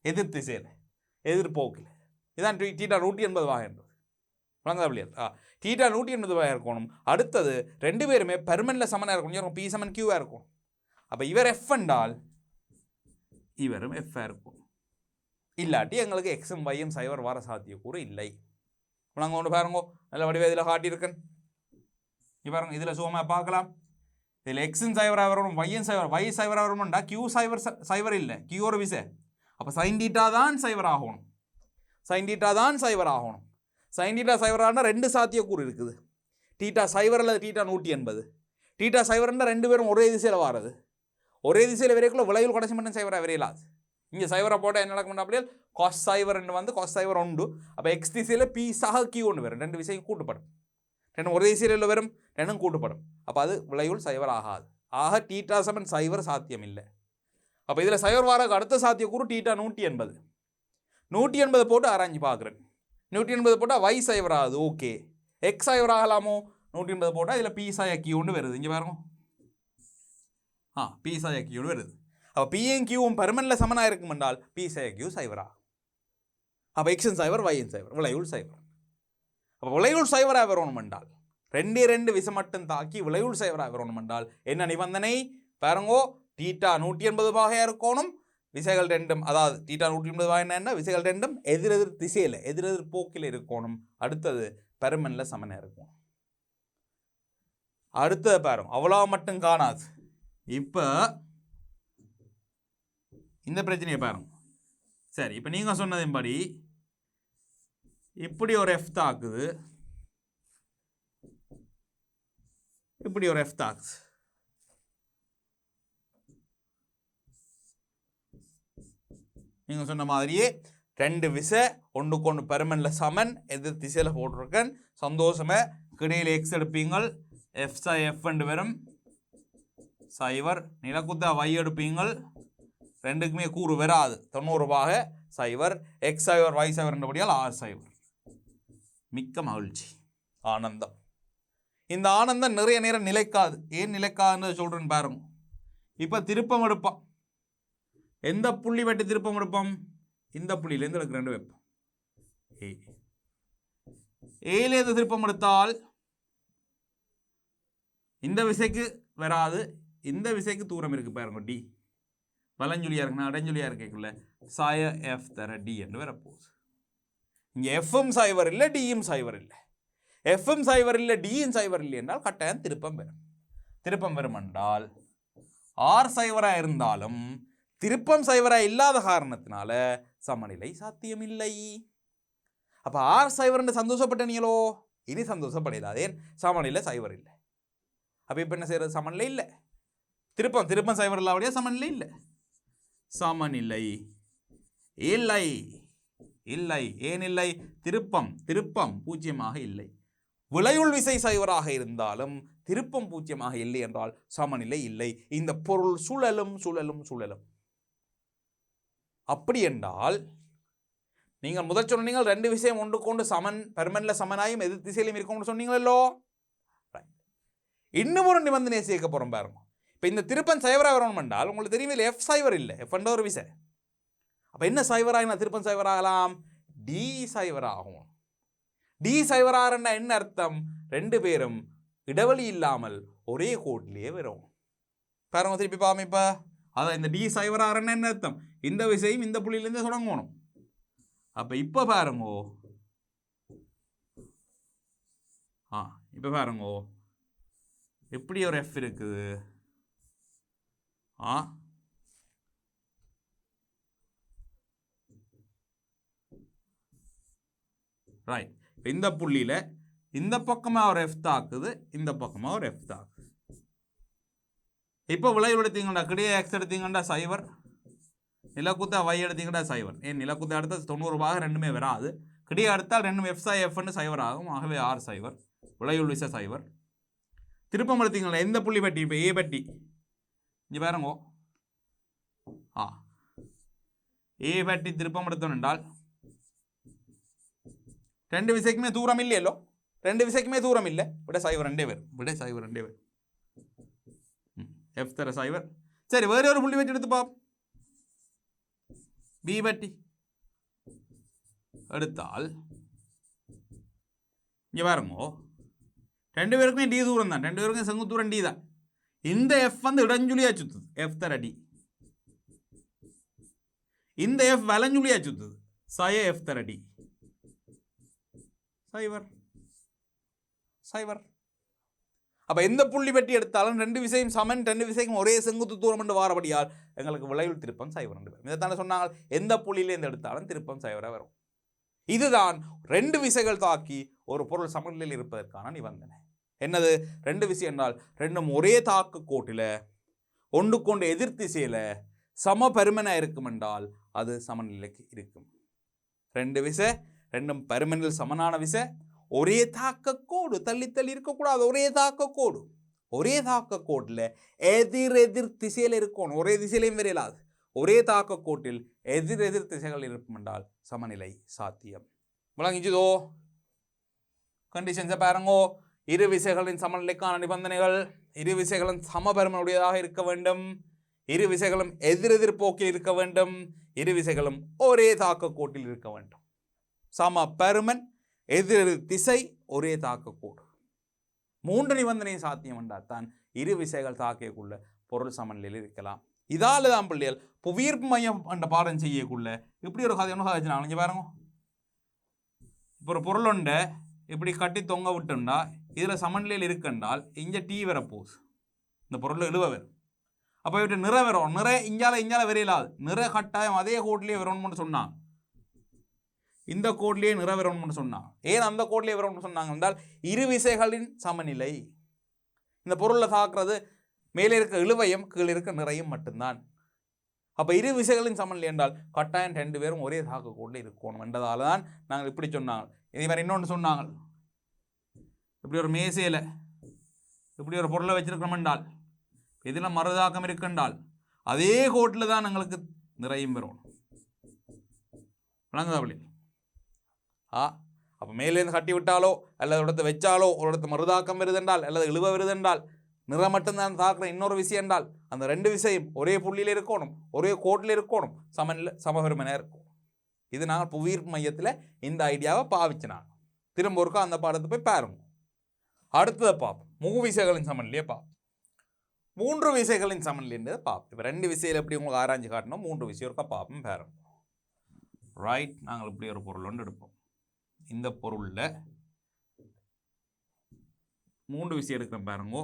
எதிர் திசையில், எதிர்போக்கில். இதான் தீட்டா 180 பாகை என்றது. விளங்குதா பிள்ளையா? தீட்டா 180 பாகை இருக்கணும். அடுத்தது ரெண்டு பேருமே பெர்மனன்ட்ல சமனாக இருக்கணும், பி சமன் கியூவாக இருக்கும். அப்போ இவர் எஃப் என்றால் இவரும் எஃப் இருக்கும். இல்லாட்டி எங்களுக்கு எக்ஸும் வையும் சைவர் வர சாத்தியக்கூறு இல்லை. நாங்கள் ஒன்று பாருங்க, நல்ல வடிவ இதில் காட்டியிருக்கேன். பாருங்க, இதில் சுகமாக பார்க்கலாம். இதில் எக்ஸும் சைவராக வரணும், வையும் சைவர், வை சைவராக வரணும்டா கியூ சைவர் இல்லை, கியூ ஒரு விசை. அப்போ சைன் டீட்டா தான் சைவர் ஆகணும், சைன் டீட்டா சைவரானா ரெண்டு சாத்தியக்கூறு இருக்குது. டீட்டா சைவர் அல்லது டீட்டா 180. டீட்டா சைவர்னா ரெண்டு பேரும் ஒரே திசையில் வாரது, ஒரே திசையில் வரைக்குள்ள விளைவில் கடைசி மட்டும் சைவராக வரையலாது. இங்கே சைவரை போட்டால் என்ன நடக்கும் அப்படியே, காஸ் சைவர் வந்து காஸ் சைவர் உண்டு. அப்போ எக்ஸ் திசையில் பி சக கியூ ஒன்று வரும், ரெண்டு விசைக்கு கூட்டுப்படும், ரெண்டும் ஒரே திசையில் வரும், ரெண்டும் கூட்டுப்படும். அப்போ அது விளைவுள் சைவர் ஆகாது. ஆக டீட்டா சமன் சைவர் சாத்தியம் இல்லை. அப்போ இதில் சைவர் வாரக்கு அடுத்த சாத்தியக்கூறு டீட்டா 180 போட்டு ஆராய்ச்சி பார்க்குறேன். 180 போட்டால் வை சைவர் ஆகுது, ஓகே. எக்ஸ் சைவர் ஆகலாமோ, 180 போட்டால் இதில் பி சய கியூ ஒன்று வருது. இங்கே பாருங்க, பி சய கியூ ஒன்று வருது. அப்போ பியும் கியூவும் பெர்மனன்ட்ல சமனாக இருக்கும் என்றால் பி சய கியூ சைவரா. அப்போ எக்ஸன் சைவர், வையின் சைவர், விளைவுள் சைவர். அப்போ விளைவுள் சைவராக வரணும் என்றால் ரெண்டு விசை மட்டும் தாக்கி விளைவுள் சைவராக வரணும் என்றால் என்ன நிபந்தனை பாருங்கோ, தீட்டா 180 பாகையாக இருக்கணும், விசைகள் ரெண்டும் அதாவது தீட்டா 180 என்ன விசைகள் ரெண்டும் எதிரெதிர் திசையில் எதிரெதிர் போக்கில் இருக்கணும். அடுத்தது பெருமனில் சமனாக இருக்கும். அடுத்தது பாருங்க, அவ்வளோ மட்டும் காணாது. இப்போ இந்த பிரச்சனையை பாருங்க. சரி, இப்போ நீங்கள் சொன்னதின்படி இப்படி ஒரு எஃப் தாக்குது, இப்படி ஒரு எஃப் தாக்குது. நீங்கள் சொன்ன மாதிரியே ரெண்டு விசை ஒன்றுக்கு ஒன்று பெருமனில் சமன் எதிர் திசையில் போட்டிருக்கேன். சந்தோஷமாக கிடையில் எக்ஸ் எடுப்பீங்கள், எஃப் எஃப் ரெண்டு வரும் சைவர். நிலக்குத்த வை எடுப்பீங்கள், ரெண்டுக்குமே கூறு வராது. 90 சைவர். எக்ஸ் சைவர் வை சைவர் என்றபடியால் ஆர் சைவர். மிக்க மகிழ்ச்சி, ஆனந்தம். இந்த ஆனந்தம் நிறைய நேரம் நிலைக்காது. ஏன் நிலைக்காதுன்னு சொல்கிறேன்னு பாருங்க. இப்போ திருப்பம் எடுப்போம். எந்த புள்ளி வெட்டி திருப்பம் எடுப்போம்? இந்த புள்ளியிலேருந்து எடுக்க ரெண்டு வைப்போம். ஏலேருந்து திருப்பம் எடுத்தால் இந்த விசைக்கு வராது, இந்த விசைக்கு தூரம் இருக்கு பாருங்க. டி வலஞ்சுழியா இருக்குன்னா அடைஞ்சுழியா இருக்கக்குள்ள சாய எஃப் தர டி என்று வரப்போகுது. இங்கே எஃப்எம் சைவர் இல்லை, டியும் சைவர் இல்லை. எஃப்எம் சைவர் இல்லை, டியும் சைவர் இல்லை என்றால் கட்டாயம் திருப்பம் வரும். திருப்பம் வரும் என்றால் ஆர் சைவராக இருந்தாலும் திருப்பம் சைவராக இல்லாத காரணத்தினால சமநிலை சாத்தியமில்லை. அப்போ ஆர் சைவர் சந்தோஷப்பட்ட நீங்களோ இனி சந்தோஷப்படையாது. ஏன்? சமநிலை சைவர் இல்லை. அப்போ இப்போ என்ன செய்யறது? சமநிலை இல்லை. திருப்பம் திருப்பம் சைவர் இல்லாவடியா சமநிலை இல்லை. சமநிலை இல்லை, இல்லை. ஏன் இல்லை? திருப்பம் திருப்பம் பூஜ்ஜியமாக இல்லை. விளையுள் விசை சைவராக இருந்தாலும் திருப்பம் பூஜ்ஜியமாக இல்லை என்றால் சமநிலை இல்லை. இந்த பொருள் சுழலும் சுழலும் சுழலும். அப்படி என்றால் நீங்கள் முதல் சொன்னீங்கள் ரெண்டு விஷயம் ஒன்று கொண்டு சமன் பெர்மனில் சமனாயும் எதிர் திசையிலும் இருக்கும்னு சொன்னீங்களோ. இன்னும் ஒரு நிபந்தனையை சேர்க்க போகிறோம் பாருங்க. இப்போ இந்த திருப்பம் சைவராக வரணும் என்றால் உங்களுக்கு தெரியும் இல்லை, எஃப் சைவர் இல்லை, எஃப் என்ற ஒரு விசை. அப்போ என்ன சைவராக திருப்பம் சைவராகலாம்? டி சைவராகும். டி சைவராகனா என்ன அர்த்தம்? ரெண்டு பேரும் இடைவெளி இல்லாமல் ஒரே கோட்டிலேயே வரும். பாருங்க திருப்பி பாமிப்ப. அதான் இந்த டி சைவராகனா என்ன அர்த்தம்? இந்த விசையும் இந்த புள்ளியிலேருந்து தொடங்கணும். அப்போ இப்போ பாருங்க, இப்போ பாருங்க எப்படி ஒரு எஃப் இருக்குது. ரைட். இந்த புள்ளியில் இந்த பக்கமாக ஒரு எஃப் தாக்குது, இந்த பக்கமாக ஒரு எஃப் தாக்குது. இப்போ விளைவு எடுத்தீங்கடா, கிடையே எக்ஸ் எடுத்தீங்கடா சைவர், நிலக்குத்தா வை எடுத்தீங்கடா சைவர். ஏன் நிலக்குத்தா அடுத்த 90 ரெண்டுமே வராது. கிடையே அடுத்தால் ரெண்டும் எஃப் எஃப்னு சைவர் ஆகும். ஆகவே ஆர் சைவர். விளைவுள் விசை சைவர். திருப்பம் எடுத்தீங்களா எந்த புள்ளி பட்டி? இப்போ ஏ பட்டி. இங்கே பாருங்க, ஏ பட்டி திருப்பம் எடுத்தோம் என்றால் ரெண்டு விசைக்குமே தூரம் இல்லையല്ലോ. ரெண்டு விசைக்குமே தூரம் இல்லை. விட சைவர் ரெண்டே பேர், விட சைவர் ரெண்டே பேர். எஃப் தர சைவர். சரி, வேற ஒரு புள்ளி வெட்டி எடுத்து பாப். பி பட்டி எடுத்தால் இங்கே பாருங்க, ரெண்டு பேருக்குமே டி தூரம் தான். ரெண்டு பேருக்கும் செங்கு தூரம் டி தான். இந்த எஃப் இடஞ்சுழியா சுத்துது, எஃப் தர டி. இந்த எஃப் வலஞ்சுழியா சுத்துது, சய எஃப் தர டி. சைவர் சைவர். அப்போ எந்த புள்ளி வெட்டி எடுத்தாலும் ரெண்டு விசையும் சமன், ரெண்டு விசைக்கும் ஒரே செங்குத்து தூரம் என்று வாரபடியால் எங்களுக்கு விளைவுள் திருப்பம் சைவர் ரெண்டு பேரும். இதைத்தானே சொன்னாங்க, எந்த புள்ளியிலேருந்து எடுத்தாலும் திருப்பம் சைவராக வரும். இதுதான் ரெண்டு விசைகள் தாக்கி ஒரு பொருள் சமநிலையில் இருப்பதற்கான நிபந்தனை. என்னது? ரெண்டு விசை என்றால் ரெண்டும் ஒரே தாக்கு கோட்டில் ஒன்றுக்கொண்டு எதிர் திசையில் சம பருமனாக இருக்கும் என்றால் அது சமநிலைக்கு இருக்கும். ரெண்டு விசை ரெண்டும் பருமனில் சமனான விசை, ஒரே தாக்க கோடு, தள்ளி தள்ளி இருக்கக்கூடாது. ஒரே தாக்க கோடு, ஒரே தாக்க கோட்டில் எதிர் எதிர் திசையில் இருக்கணும். ஒரே திசையிலையும் வரையலாது. ஒரே தாக்க கோட்டில் எதிர் எதிர் திசைகள் இருக்கும் என்றால் சமநிலை சாத்தியம். விளங்கிச்சுதோ? கண்டிஷன்ஸை பாருங்கோ. இரு விசைகளின் சமநிலைக்கான நிபந்தனைகள்: இரு விசைகளும் சமபருமனுடையதாக இருக்க வேண்டும், இரு விசைகளும் எதிரெதிர் போக்கில் இருக்க வேண்டும், இரு விசைகளும் ஒரே தாக்க கோட்டில் இருக்க வேண்டும். சம பருமன், எதிர் திசை, ஒரே தாக்க கோடு. மூன்று நிபந்தனை சாத்தியம் என்றால் தான் இரு விசைகள் தாக்கியக்குள்ள பொருள் சமநிலையில் இருக்கலாம். இதால் தான் பிள்ளைகள் புவியீர்ப்பு மையம் என்ற பாடம் செய்யக்குள்ள இப்படி ஒரு கதை ஒன்று கதைச்சுனா நீங்கள் பாருங்க. இப்போ ஒரு பொருள் ஒன்றை இப்படி கட்டி தொங்க விட்டுண்டா இதில் சமநிலையில் இருக்குன்றால் இங்கே டீ வரப்போகுது, இந்த பொருள் இழுவ வரும். அப்போ இவற்றை நிற வரும், நிற இஞ்சால வரையிலாது, நிற கட்டாயம் அதே கோட்லேயே வரணும்னு சொன்னான், இந்த கோட்லேயே நிற வரணும்னு சொன்னான். ஏன் அந்த கோட்லேயே வரணும்னு சொன்னாங்க என்றால் இரு விசைகளின் சமநிலை. இந்த பொருளை தாக்குறது மேலே இருக்க இழுவையும் கீழே இருக்க நிறையும் மட்டும்தான். அப்போ இரு விசைகளின் சமநிலை என்றால் கட்டாயம் 2 பேரும் ஒரே தாக்கு கோட்டில் இருக்கணும் என்றதால தான் நாங்கள் இப்படி சொன்னாங்க. இதே மாதிரி இன்னொன்று சொன்னாங்க, இப்படி ஒரு மேசையில் இப்படி ஒரு பொருளை வச்சிருக்கணும் என்றால் இதில் மறுதாக்கம் இருக்குன்றால் அதே கோட்டில் தான் எங்களுக்கு நிறையும் வரும். விளங்குதா அப்படி? அப்போ மேலேருந்து கட்டி விட்டாலோ அல்லது ஒரு இடத்த வச்சாலோ ஒரு இடத்த மறுதாக்கம் வருதென்றால் அல்லது இழுவ வருதென்றால் நிறம் மட்டும்தான் தாக்குற இன்னொரு விஷயம் என்றால் அந்த 2 விஷயம் ஒரே புள்ளியில் இருக்கணும், ஒரே கோட்டில் இருக்கணும், சமபெருமனாக இருக்கும். இது நாங்கள் புவியீர்ப்பு மையத்தில் இந்த ஐடியாவை பாவிச்சினாங்க. திரும்ப ஒருக்கா அந்த பாடத்தை போய் பாருங்க. அடுத்ததை பார்ப்போம், 3 விசைகளின் சமநிலையே பார்ப்போம். 3 விசைகளின் சமநிலைன்றதை பார்ப்போம். இப்போ 2 விசையில் எப்படி உங்களுக்கு ஆராய்ச்சி காட்டணும், 3 விசை ஒருக்கா பார்ப்போம் பாருங்க. ரைட், நாங்கள் இப்படி ஒரு பொருள் ஒன்று எடுப்போம். இந்த பொருளில் 3 விசை எடுக்கிறோம் பாருங்க.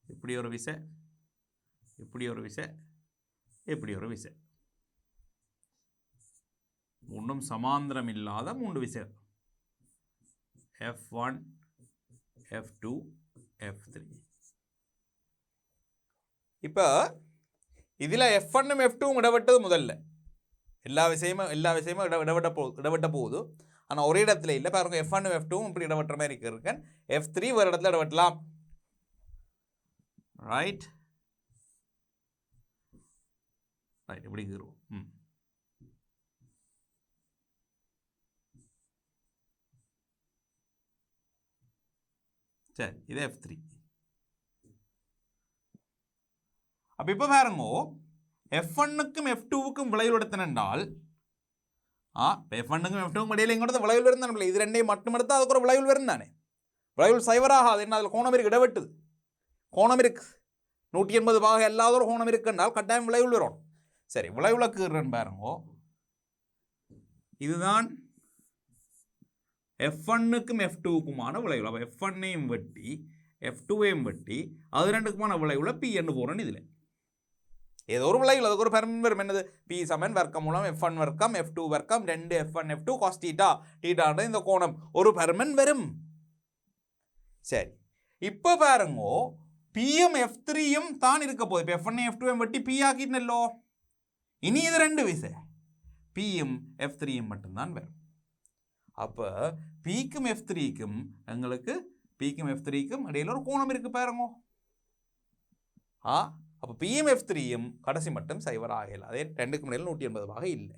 இப்படி ஒரு விசை, இப்படி ஒரு விசை, இப்படி ஒரு விசை, ஒன்றும் சமாந்திரம் இல்லாத 3 விசை. F1, F2, F3. இப்போ இதில் F1ம் F2ம் இடப்பட்டது முதல்ல. எல்லா விஷயமும் இடப்பட்ட போகுது. ஆனால் ஒரே இடத்துல இல்லை பாருங்க. F1ம் F2ம் இப்படி இடப்பட்ட மாதிரி இருக்கேன். F3 ஒரு இடத்துல இடப்பட்டலாம். ரைட் ரைட் இப்படி இருக்கும். சரி, இது F3. அப்போ இப்போ பாருங்க, F1க்கும் F2க்கும் விளைவு எடுத்தனால் F1க்கும் F2க்கும் இடையில இங்கே விளைவு இருந்தானே, இது 2ஐயும் மட்டும் எடுத்தால் அதுக்கு ஒரு விளைவு வரும் தானே. விளைவு சைவராகாது, என்ன அதில் கோணம் இருக்கு, இடவெட்டுது கோணம் இருக்கு. 180 பாக எல்லாத ஒரு கோணம் இருக்குன்றால் கட்டாயம் விளைவு வரும். சரி, விளைவுல கீறன் பாருங்க, இதுதான் F1க்கும் F2க்குமான விளைவு. அப்போ F1ஐயும் வெட்டி F2ஐயும் வெட்டி அது 2க்குமான விளைவுல P என்று போகிறோன்னு இதில் ஏதோ ஒரு விளைவு, அதுக்கு ஒரு பெருமன் வரும். என்னது? P சமன் வர்க்கம் மூலம் F1 வர்க்கம் F2 வர்க்கம் 2 F1 F2 cos θ, θ இந்த கோணம் ஒரு பெருமன் வரும். சரி, இப்போ பாருங்க, Pயும் F3யும் தான் இருக்க போகுது. இப்போ F1ஐயும் F2ஐயும் வெட்டி P ஆக்கிட்டனல்லோ. இனி இது 2 விசை, Pயும் F3யும் மட்டும்தான் வரும். அப்போ Pக்கும் F3க்கும் எங்களுக்கு Pக்கும் F3க்கும் இடையில ஒரு கோணம் இருக்கு பாருங்க. அப்போ Pயும் F3யும் கடைசி மட்டும் சைவர் ஆகல, அதே 2க்கும் இடையில 180 பாக இல்லை.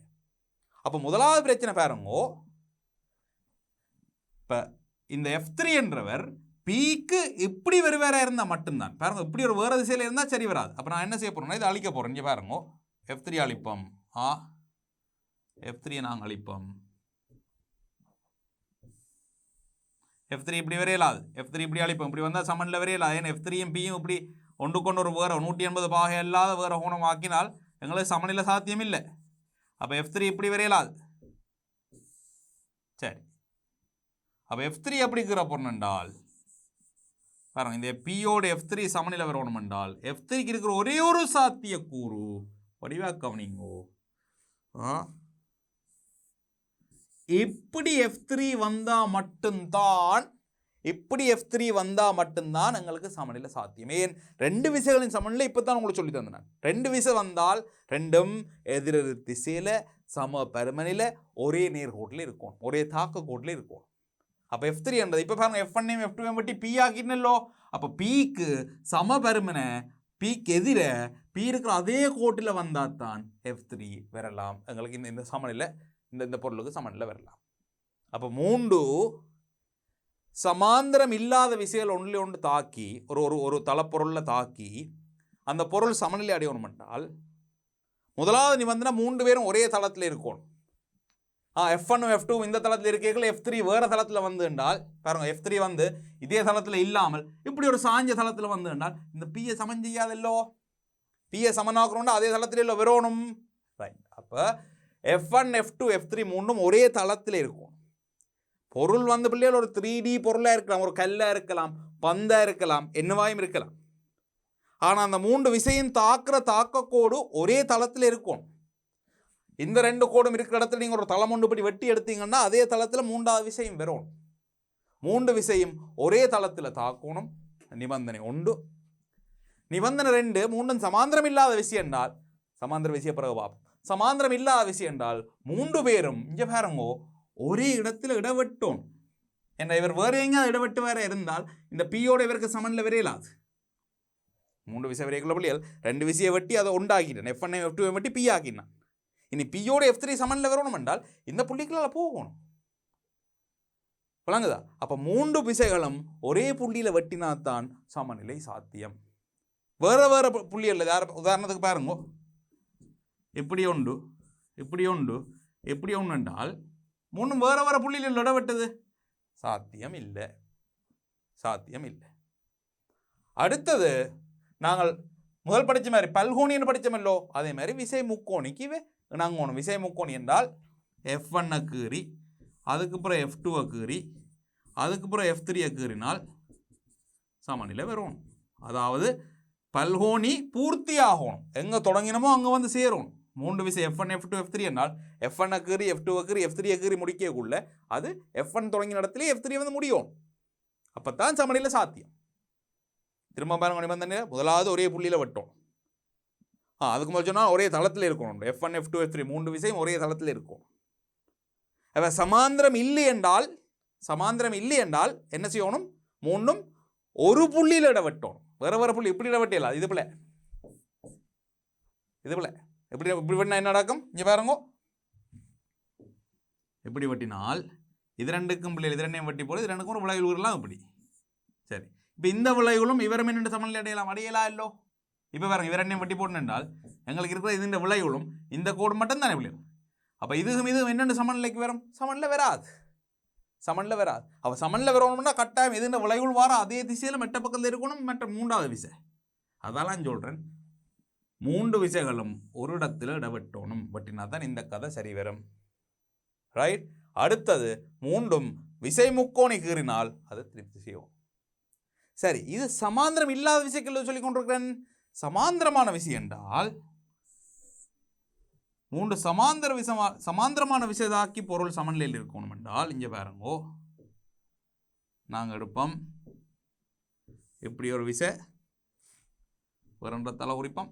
அப்போ முதலாவது பிரச்சனை பாருங்க, இப்போ இந்த F3 என்றவர் Pக்கு இப்படி வேற இருந்தால் மட்டும்தான் பாருங்க. இப்படி ஒரு வேறு திசையில் இருந்தால் சரி வராது. அப்போ நான் என்ன செய்ய போகிறேன்னா இதை அழிக்க போகிறேன். இங்கே பாருங்க, F3 அழிப்போம். F3 நாங்கள் அழிப்போம். F3 இப்படி வரையலாது, F3 இப்படி அழிப்போம். இப்படி வந்தால் சமனில் வரையலாது. ஏன்னா F3யும் Pயும் இப்படி ஒன்றுக்கொண்டு ஒரு வேறு 180 பாகை அல்லாத வேறு கோணம் ஆக்கினால் எங்களுக்கு சமநிலை சாத்தியம் இல்லை. அப்போ F3 இப்படி வரையலாது. சரி, அப்போ F3 எப்படி கீற போறோம் என்றால் பாருங்க, இந்த Pயோட F3 சமநிலை வரணும் என்றால் F3க்கு இருக்கிற ஒரே ஒரு சாத்திய கூறு வடிவா கவனிங்கோ, இப்படி F3 வந்தா மட்டும்தான், இப்படி F3 வந்தா மட்டும்தான் எங்களுக்கு சமநிலை சாத்தியம். ஏன்? 2 விசைகளின் சமநிலை இப்பதான் உங்களுக்கு சொல்லி தந்தேன். 2 விசை வந்தால் 2ம் எதிரெதிர் திசையில சம பருமனில ஒரே நேர்கோட்டில் இருக்கும், ஒரே தாக்க கோட்டில் இருக்கும். அப்போ F3 என்றது இப்போ பாருங்க, F1ஐயும் F2ஐயும் வெட்டி P ஆக்கிட்டனல்லோ. அப்போ Pக்கு சம பருமனை Pக்கு எதிர P இருக்கிற அதே கோட்டில் வந்தால் தான் F3 வரலாம். எங்களுக்கு இந்த சமநிலை இந்த பொருளுக்கு சமநிலை வரலாம். அப்போ 3 சமாந்திரம் இல்லாத விசைகள் ஒன்று தாக்கி ஒரு தளப்பொருளில் தாக்கி அந்த பொருள் சமநிலை அடையணும் என்றால் முதலாவது நிபந்தனை 3 பேரும் ஒரே தளத்தில் இருக்கணும். F1 F2 இந்த தளத்தில் இருக்கீங்களா, F3 வேறு தளத்தில் வந்து என்றால் பாருங்க, F3 வந்து இதே தளத்தில் இல்லாமல் இப்படி ஒரு சாஞ்ச தளத்தில் வந்து என்றால் இந்த பியை சமன் செய்யாதல்லோ, பியை சமனாக்கணும்னா அதே தளத்தில் இல்லை வரணும். ரைட். அப்போ F1 F2 F3 மூணும் ஒரே தளத்தில் இருக்கும். பொருள் வந்து பிள்ளைகள் ஒரு 3D பொருளாக இருக்கலாம், ஒரு கல்லாக இருக்கலாம், பந்தாக இருக்கலாம், என்னவாயும் இருக்கலாம். ஆனால் அந்த மூன்று விசையும் தாக்குற தாக்கக்கோடு ஒரே தளத்தில் இருக்கும். இந்த ரெண்டு கோடும் இருக்கிற இடத்துல நீங்கள் ஒரு தளம் ஒன்று படி வெட்டி எடுத்தீங்கன்னா அதே தளத்தில் மூன்றாவது விசையும் வரும். மூன்று விசையும் ஒரே தளத்தில் தாக்கணும். நிபந்தனை 1. நிபந்தனை 2, மூன்றும் சமாந்திரம் இல்லாத விஷயம் என்றால், சமாந்திர விஷய பிறகு பார்ப்போம். சமாந்திரம் இல்லாத விஷயம் என்றால் மூன்று பேரும் இங்கே பாருங்கோ ஒரே இடத்துல இடவெட்டும். என்ற இவர் வேறு எங்கேயாவது இடவெட்டு வேற இருந்தால் இந்த பியோட இவருக்கு சமனில் வரையலாது. மூன்று விசை வரைக்குள்ள பிள்ளைகள் ரெண்டு விசையை வெட்டி அதை உண்டாக்கிட்டேன், F1 F2 வெட்டி பி ஆக்கினான். இனி பியோட F3 சமனில் வரணும் என்றால் இந்த புள்ளிகளால் போகணும். விளங்குதா? அப்போ மூன்று விசைகளும் ஒரே புள்ளியில் வெட்டினாத்தான் சமநிலை சாத்தியம். வேறு வேறு புள்ளிகள் உதாரணத்துக்கு பாருங்க, இப்படி உண்டு, இப்படி உண்டு, இப்படி ஒன்று என்றால் மூணும் வேறு வேறு புள்ளியில் இடவெட்டது சாத்தியம் இல்லை, சாத்தியம் இல்லை. அடுத்தது நாங்கள் முதல் படித்த மாதிரி பல்கோணின்னு படித்தமல்லோ, அதே மாதிரி விசை முக்கோணிக்கு நாங்கள் விசை முக்கோணி என்றால் F1 கீறி அதுக்கப்புறம் F2 கீறி அதுக்கப்புறம் F3 கீறினால் சமநிலை வரும். அதாவது பல்கோணி பூர்த்தி ஆகணும், எங்கே தொடங்கினமோ அங்கே வந்து சேரும். மூன்று விசை F1 F2 F3 என்றால் F1 கீறி F2 கீறி F3 கீறி முடிக்கக்குள்ள அது F1 தொடங்கின இடத்துல F3 வந்து முடியும். அப்போ தான் சமநிலை சாத்தியம். திரும்ப பாருங்க, நிபந்தனை முதலாவது ஒரே புள்ளியில் வெட்டும். அதுக்கு முதல் சொன்னால் ஒரே தளத்தில் இருக்கணும். F1 F2 F3 மூன்று விசையும் ஒரே தளத்தில் இருக்கும். அப்போ சமாந்திரம் இல்லை என்றால், சமாந்திரம் இல்லை என்றால் என்ன செய்யணும்? மூணும் ஒரு புள்ளியில் இடவெட்டணும். வேறு வேறு புள்ளி இப்படி இடவெட்டலாம். இது போல இது போல எப்படி இப்படி வெட்டினா என்ன நடக்கும்? இங்கே பாருங்க, எப்படி வெட்டினால் இது ரெண்டுக்கும் பிள்ளைகள் இது ரெண்டையும் வெட்டி போல இது ரெண்டுக்கும் ஒரு விளைவு ஊரெலாம் இப்படி. சரி, இப்போ இந்த விளைவுகளும் இவரும் என்னென்று சமநிலை அடையலாம், அடையலாம் இல்லோ? இப்போ பாருங்க, இவர் என்னையும் வெட்டி போட்டு என்றால் எங்களுக்கு இருக்கிற இந்த விளைவுகளும் இந்த கோடு மட்டும் தானே பிள்ளைகள். அப்போ இதுவும் இதுவும் என்னென்று சமநிலைக்கு வரும்? சமநிலை வராது, சமநிலை வராது. அப்போ சமநிலை வரணும்னா கட்டாயம் இது இந்த விளைவுகள் வர அதே திசையில் மெட்ட பக்கத்தில் இருக்கணும். மற்ற மூன்றாவது விசை அதெல்லாம் சொல்கிறேன், மூன்று விசைகளும் ஒரு இடத்துல இடவெட்டணும், வெட்டினா தான் இந்த கதை சரி வரும். ரைட். அடுத்தது மூன்றும் விசை முக்கோணி கீறினால் அது திருப்தி செய்யும். சரி, இது சமாந்திரம் இல்லாத விசைகள் சொல்லி கொண்டிருக்கிறேன். சமாந்திரமான விசை என்றால் மூன்று சமாந்திரமான விசைதாக்கி பொருள் சமநிலையில் இருக்கணும் என்றால் இங்கே பாருங்கோ, நாங்கள் எடுப்போம் இப்படி ஒரு விசை ஒரு தலை குறிப்போம்.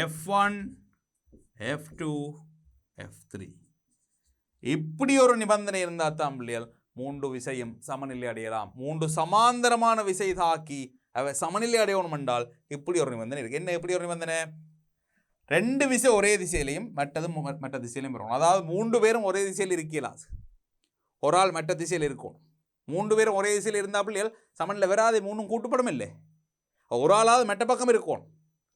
F1 F2 F3 இப்படி ஒரு நிபந்தனை இருந்தால் தான் பிள்ளைகள் மூன்று விசையும் சமநிலை அடையலாம். மூன்று சமாந்தரமான விசை தாக்கி அவை சமநிலை அடையணும் என்றால் இப்படி ஒரு நிபந்தனை இருக்கு. என்ன இப்படி ஒரு நிபந்தனை? ரெண்டு விசை ஒரே திசையிலையும் மற்ற திசையிலையும் வரணும். அதாவது மூன்று பேரும் ஒரே திசையில் இருக்கலாம், ஒரு ஆள் மற்ற திசையில் இருக்கும். மூன்று பேரும் ஒரே திசையில் இருந்தால் பிள்ளைகள் சமநிலை வராது, மூணும் கூட்டுப்படும் இல்லை, ஒரு ஆளாவது மற்ற பக்கம் இருக்கணும்.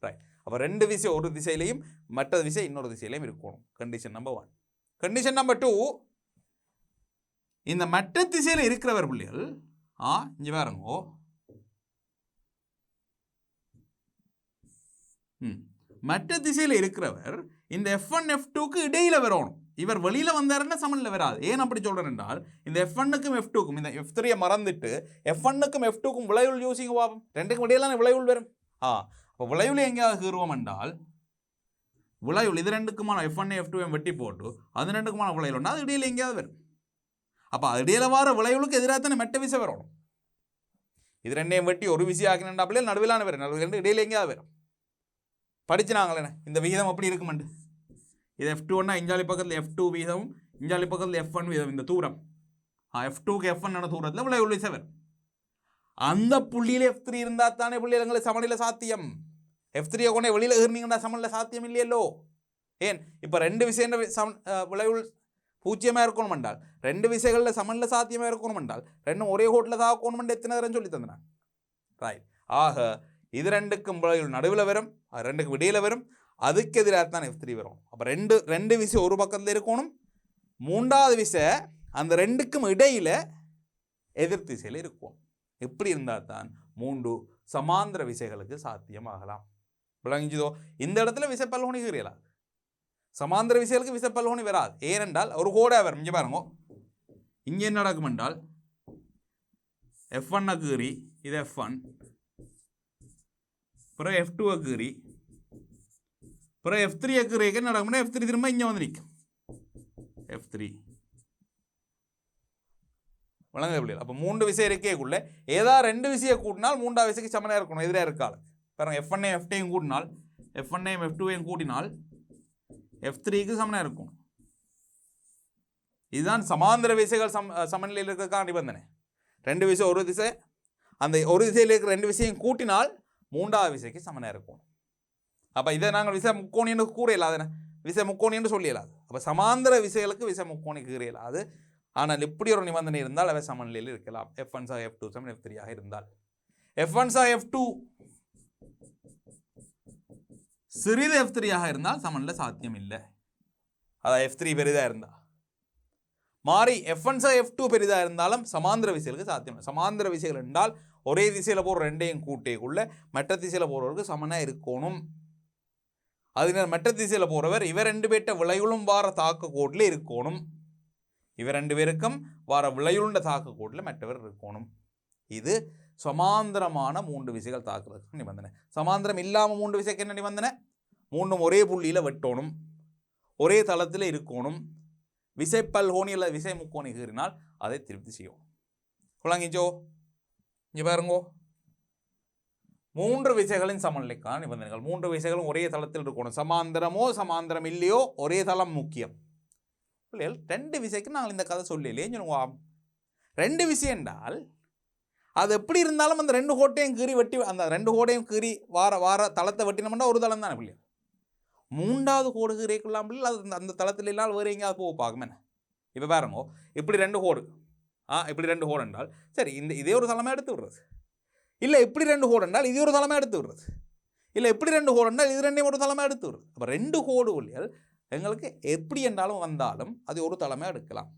ரைட். அப்போ ரெண்டு விசை ஒரு திசையிலையும் மற்ற விசை இன்னொரு திசையிலையும் இருக்கணும். Condition number 1. கண்டிஷன் நம்பர் 2, இந்த மற்ற திசையில் இருக்கிறவர் பிள்ளைகள் இங்கே பாருங்கோ, மற்ற திசையில் இருக்கிறவர் இந்த F1 F2க்கு இடையில வரணும். இவர் வெளியில வந்தாருன்னா சமநிலை வராது. ஏன் அப்படி சொல்றேன் என்றால் இந்த F1க்கும் F2க்கும் இந்த F3 மறந்துட்டு F1க்கும் F2க்கும் விளைவுள் யோசிங்க பாப்போம். ரெண்டுக்கும் இடையிலான விளைவுள் வரும். அப்போ விளைவுல எங்கேயாவது கீறுவோம் என்றால் விளைவுள் இது ரெண்டுக்குமான F1 F2 வெட்டி போட்டு அது ரெண்டுக்குமான விளைவுள்னா அது இடையில எங்கேயாவது வரும். அப்போ அது இடையில வர விளைவுளுக்கு எதிராக தானே மெட்ட விசை வரணும். இது ரெண்டையும் வெட்டி ஒரு விசை ஆக்கினா பிள்ளை நடுவிலான வரும், நடுவில் இடையில எங்கேயாவது வரும். படிச்சு நாங்களே இந்த விகிதம் அப்படி இருக்குமெண்டு. இது F2ன்னா இஞ்சாலி பக்கத்தில் F2 வீதம், இஞ்சாலி பக்கத்தில் F1 வீதம். இந்த தூரம் F2க்கு F1 தூரத்தில் விளைவுள் விசை வரும். அந்த புள்ளியில் F3 இருந்தால் தானே புள்ளியில் எங்களுக்கு சமநிலை சாத்தியம். F3 கொண்டே வெளியில் ஏறினீங்கன்னா சமநிலை சாத்தியம் இல்லையல்லோ. ஏன் இப்போ ரெண்டு விசைன்ற விளைவுள் பூஜ்ஜியமாக இருக்கணும் என்றால், ரெண்டு விசைகளில் சமநிலை சாத்தியமாக இருக்கணும் என்றால், ரெண்டும் ஒரே ஹோட்டில் தாக்கணும் எத்தனை தரம் சொல்லி தந்தேன். ரைட். ஆக இது ரெண்டுக்கும் நடுவில் வரும், அது ரெண்டுக்கும் இடையில் வரும், அதுக்கு எதிராக தான் F3 வரும். அப்போ ரெண்டு விசை ஒரு பக்கத்தில் இருக்கணும், மூன்றாவது விசை அந்த ரெண்டுக்கும் இடையில் எதிர் திசையில் இருக்கும். எப்படி இருந்தால் தான் 3 சமாந்திர விசைகளுக்கு சாத்தியமாகலாம். விளங்கிச்சதோ? இந்த இடத்துல விசை பல்கோணி கீறியலாம், சமாந்திர விசைகளுக்கு விசை பல்கோணி வராது. ஏனென்றால் ஒரு கோடா வரும். இங்கே பாருங்க, இங்கே என்ன நடக்கும் என்றால் F1 கீறி இது F1, பிறகு F2 கீறி, பிறகு F3 கீறிக்கு என்ன நடக்கும்னா F3 திரும்ப இங்கே வந்து நிற்கும். F3 வழங்க முடியல. அப்போ 3 விசை இருக்கேக்குள்ள ஏதாவது 2 விசையை கூட்டினால் 3ஆவது விசைக்கு சமனாக இருக்கணும், எதிராக இருக்காது. பாருங்க, F1ஐயும் F2ஐயும் கூட்டினால், F1ஐயும் F2ஐயும் கூட்டினால் F3க்கு சமனாக இருக்கும். இதுதான் சமாந்திர விசைகள் சமநிலையில் இருக்கிறதுக்கான நிபந்தனை. 2 விசை ஒரு திசை, அந்த ஒரு திசையில் இருக்கிற 2 விசையும் கூட்டினால் 3ஆவது விசைக்கு சமனாக இருக்கும். அப்போ இதை நாங்கள் விசை முக்கோணின்னு கூற இயலாது, விசை முக்கோணின்னு சொல்ல இயலாது. அப்போ சமாந்திர விசைகளுக்கு விசை முக்கோணி கீற இயலாது. ஆனால் இப்படி ஒரு நிபந்தனை இருந்தால் அவை சமநிலையில் இருக்கலாம். F1 சா F2 சமன் F3 ஆக இருந்தால், F1 சா F2 சிறிது F3 ஆக இருந்தால் சமநிலை சாத்தியம் இல்லை. அதான் F3 பெரிதாக இருந்தால் மாறி F1 சா F2 பெரிதாக இருந்தாலும் சமாந்திர விசைகளுக்கு சாத்தியம். சமாந்திர விசைகள் என்றால் ஒரே திசையில் போகிற ரெண்டையும் கூட்டேக்குள்ள மற்ற திசையில் போகிறவருக்கு சமனாக இருக்கணும். அதனால் மற்ற திசையில் போகிறவர் இவர் 2 பேர்ட்ட விளைவுளும் வார தாக்க கோட்டில் இருக்கணும். இவர் 2 பேருக்கும் வார விளையுண்ட தாக்க கோட்டில் மற்றவர் இருக்கணும். இது சமாந்திரமான 3 விசைகள் தாக்குறதுக்கு நிபந்தனை. சமாந்திரம் இல்லாமல் 3 விசைக்கு என்ன நிபந்தனை? 3 ஒரே புள்ளியில் வெட்டணும், ஒரே தளத்தில் இருக்கணும், விசை பல்கோணி அல்லது விசை முக்கோணி கீறினால் அதை திருப்தி செய்யும். குழங்கிச்சோ? இங்கே பாருங்கோ, 3 விசைகளின் சமநிலைக்கான நிபந்தனைகள். 3 விசைகளும் ஒரே தளத்தில் இருக்கணும். சமாந்திரமோ சமாந்திரம் இல்லையோ ஒரே தளம் முக்கியம். 2 விசைக்கு நாங்கள் இந்த கதை சொல்லலையே சொல்லுவோம். 2 விசை என்றால் அது எப்படி இருந்தாலும் அந்த 2 கோட்டையும் கீறி வெட்டி, அந்த 2 கோடையும் கீறி வார தளத்தை வெட்டினோம்னா ஒரு தளம் தானே பிள்ளையா. 3ஆவது கோடு கீறிக்கலாம் பிள்ளை, அது அந்த தளத்தில் இல்லாமல் வேறு எங்கேயாவது போக பார்க்குமே. இப்போ பாருங்க, இப்படி 2 கோடு, இப்படி 2 கோடு என்றால் சரி, இதே ஒரு தளமாக எடுத்து விடுறது. இல்லை இப்படி 2 கோடு என்றால் இது ஒரு தளமாக எடுத்து விடுறது. இல்லை இப்படி 2 கோடு என்றால் இது 2 ஒரு தளமாக எடுத்து விடுறது. அப்போ 2 கோடு ஒளிகள் எங்களுக்கு எப்படி என்றாலும் வந்தாலும் அது ஒரு தளமாக எடுக்கலாம்.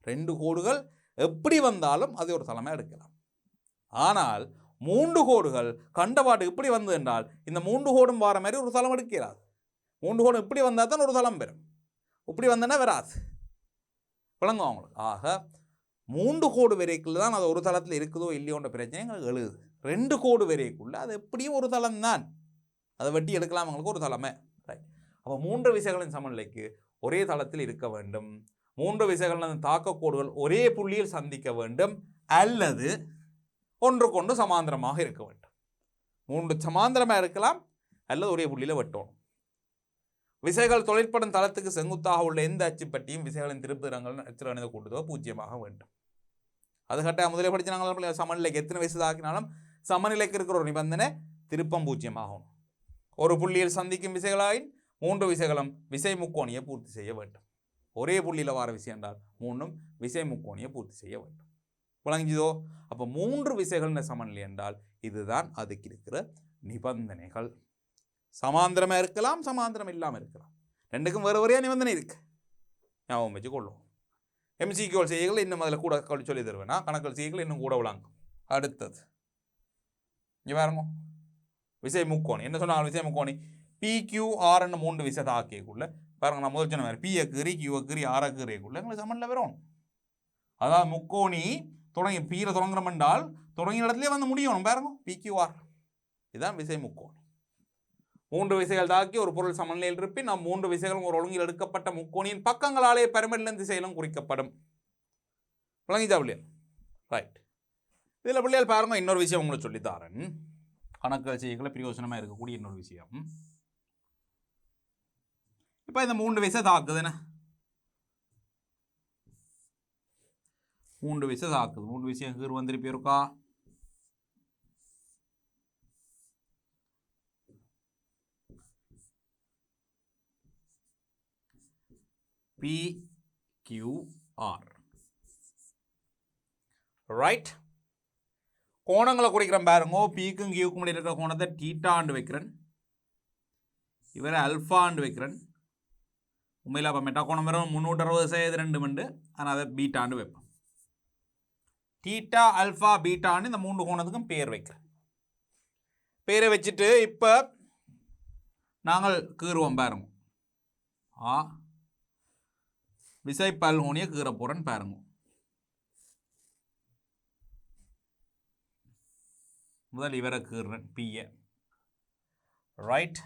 2 கோடுகள் எப்படி வந்தாலும் அது ஒரு தளமாக எடுக்கலாம். ஆனால் 3 கோடுகள் கண்டபாட்டு இப்படி வந்து என்றால் இந்த 3 கோடும் வார மாதிரி ஒரு தளம் எடுக்கிறாது. 3 கோடும் இப்படி வந்தால் தான் ஒரு தளம் பெறும், இப்படி வந்தனா வராது. விளங்க அவங்களுக்கு. ஆக 3 கோடு வரைக்குள்ள தான் அது ஒரு தளத்தில் இருக்குதோ இல்லையோன்ற பிரச்சனை எங்களுக்கு எழுது. 2 கோடு வரைக்குள்ள அது எப்படியும் ஒரு தளம் தான், அதை வெட்டி எடுக்கலாம் எங்களுக்கு ஒரு தளமே. ரைட். அப்போ 3 விசைகளின் சமநிலைக்கு ஒரே தளத்தில் இருக்க வேண்டும். 3 விசைகளின் தாக்க கோடுகள் ஒரே புள்ளியில் சந்திக்க வேண்டும், அல்லது ஒன்றுக்கொன்று சமாந்திரமாக இருக்க வேண்டும். 3 சமாந்திரமாக இருக்கலாம் அல்லது ஒரே புள்ளியில் வெட்டணும். விசைகள் தொழிற்படும் தளத்துக்கு செங்குத்தாக உள்ள எந்த அச்சுப்பட்டியும் விசைகளின் திருப்பிடங்கள் அச்சிறணித கூட்டுதோ 0 வேண்டும். அது கட்டாயம் முதலே படிச்சாங்க. சமநிலைக்கு எத்தனை விசை தாக்கினாலும் சமநிலைக்கு இருக்கிற ஒரு நிபந்தனை திருப்பம் 0 ஆகும். ஒரு புள்ளியில் சந்திக்கும் விசைகளாயின் 3 விசைகளும் விசை முக்கோணியை பூர்த்தி செய்ய வேண்டும். ஒரே புள்ளியில் வார விசை என்றால் 3 விசை முக்கோணியை பூர்த்தி செய்ய வேண்டும். விளங்கிதோ? அப்போ 3 விசைகள் சமநிலை என்றால் இதுதான் அதுக்கு இருக்கிற நிபந்தனைகள். சமாந்திரமாக இருக்கலாம், சமாந்திரம் இல்லாமல் இருக்கலாம். 2க்கும் வேறு வேறையா நிபந்தனை இருக்கு, ஞாபகம் வச்சு கொள்ளுவோம். எம்சிக்யூல் செய்திகள் இன்னும் அதில் கூட சொல்லி தருவேன்னா, கணக்கில் செய்திகள் இன்னும் கூட விளங்கும். அடுத்தது இங்கே பாருங்க, விசை முக்கோணி என்ன சொன்னாலும் விசை முக்கோணி PQRன்னு 3 விசை தாக்கியக்குள்ள பாருங்க, நான் முதல் சொன்ன மாதிரி P கீறி Q கீறி R கீறியக்குள்ள எங்களுக்கு சமநிலை வரும். அதாவது முக்கோணி தொடங்கி பீரை தொடங்குறோம் என்றால் தொடங்கிய இடத்துலேயே வந்து முடியும். பாருங்க, PQR இதுதான் விசை முக்கோணி. 3 விசைகள் தாக்கி ஒரு பொருள் சமநிலையில் இருப்பின் நாம் 3 விசைகளும் ஒரு ஒழுங்கில் எடுக்கப்பட்ட முக்கோணியின் பக்கங்களாலே பெருமெல்லின் திசையிலும் குறிக்கப்படும். விளங்கிச்சா பிள்ளைகள்? ரைட். இதில் பிள்ளைகள் பாருங்க, இன்னொரு விஷயம் உங்களுக்கு சொல்லித்தாரன். கணக்கு செய்திகளை பிரயோஜனமாக இருக்கக்கூடிய இன்னொரு விஷயம். இப்போ இந்த 3 விசை தாக்குதுன்னு 3 விசை தாக்குது. 3 விசை கீறு வந்திருப்பி இருக்கா? PQR. ரைட். கோணங்களை குறிக்கிறேன் பாருங்க. பிக்கும் கியூக்கும் இடையில் இருக்கிற கோணத்தை டீட்டாண்டு வைக்கிறேன், இவரை அல்ஃபாண்டு வைக்கிறேன். உண்மையில் அப்போ மெட்டா கோணம் வரும் 360 2 மண்டு, ஆனால் அதை பீட்டாண்டு வைப்பேன். டீட்டா அல்ஃபா பீட்டான்னு இந்த 3 கோணத்துக்கும் பேர் வைக்கிறேன். பேரை வச்சுட்டு இப்போ நாங்கள் கீறுவோம் பாருங்க. விசை பல்கோணியை கீற போகிறேன்னு பாருங்க. முதல் இவரை கீறுறேன் பியை, ரைட்.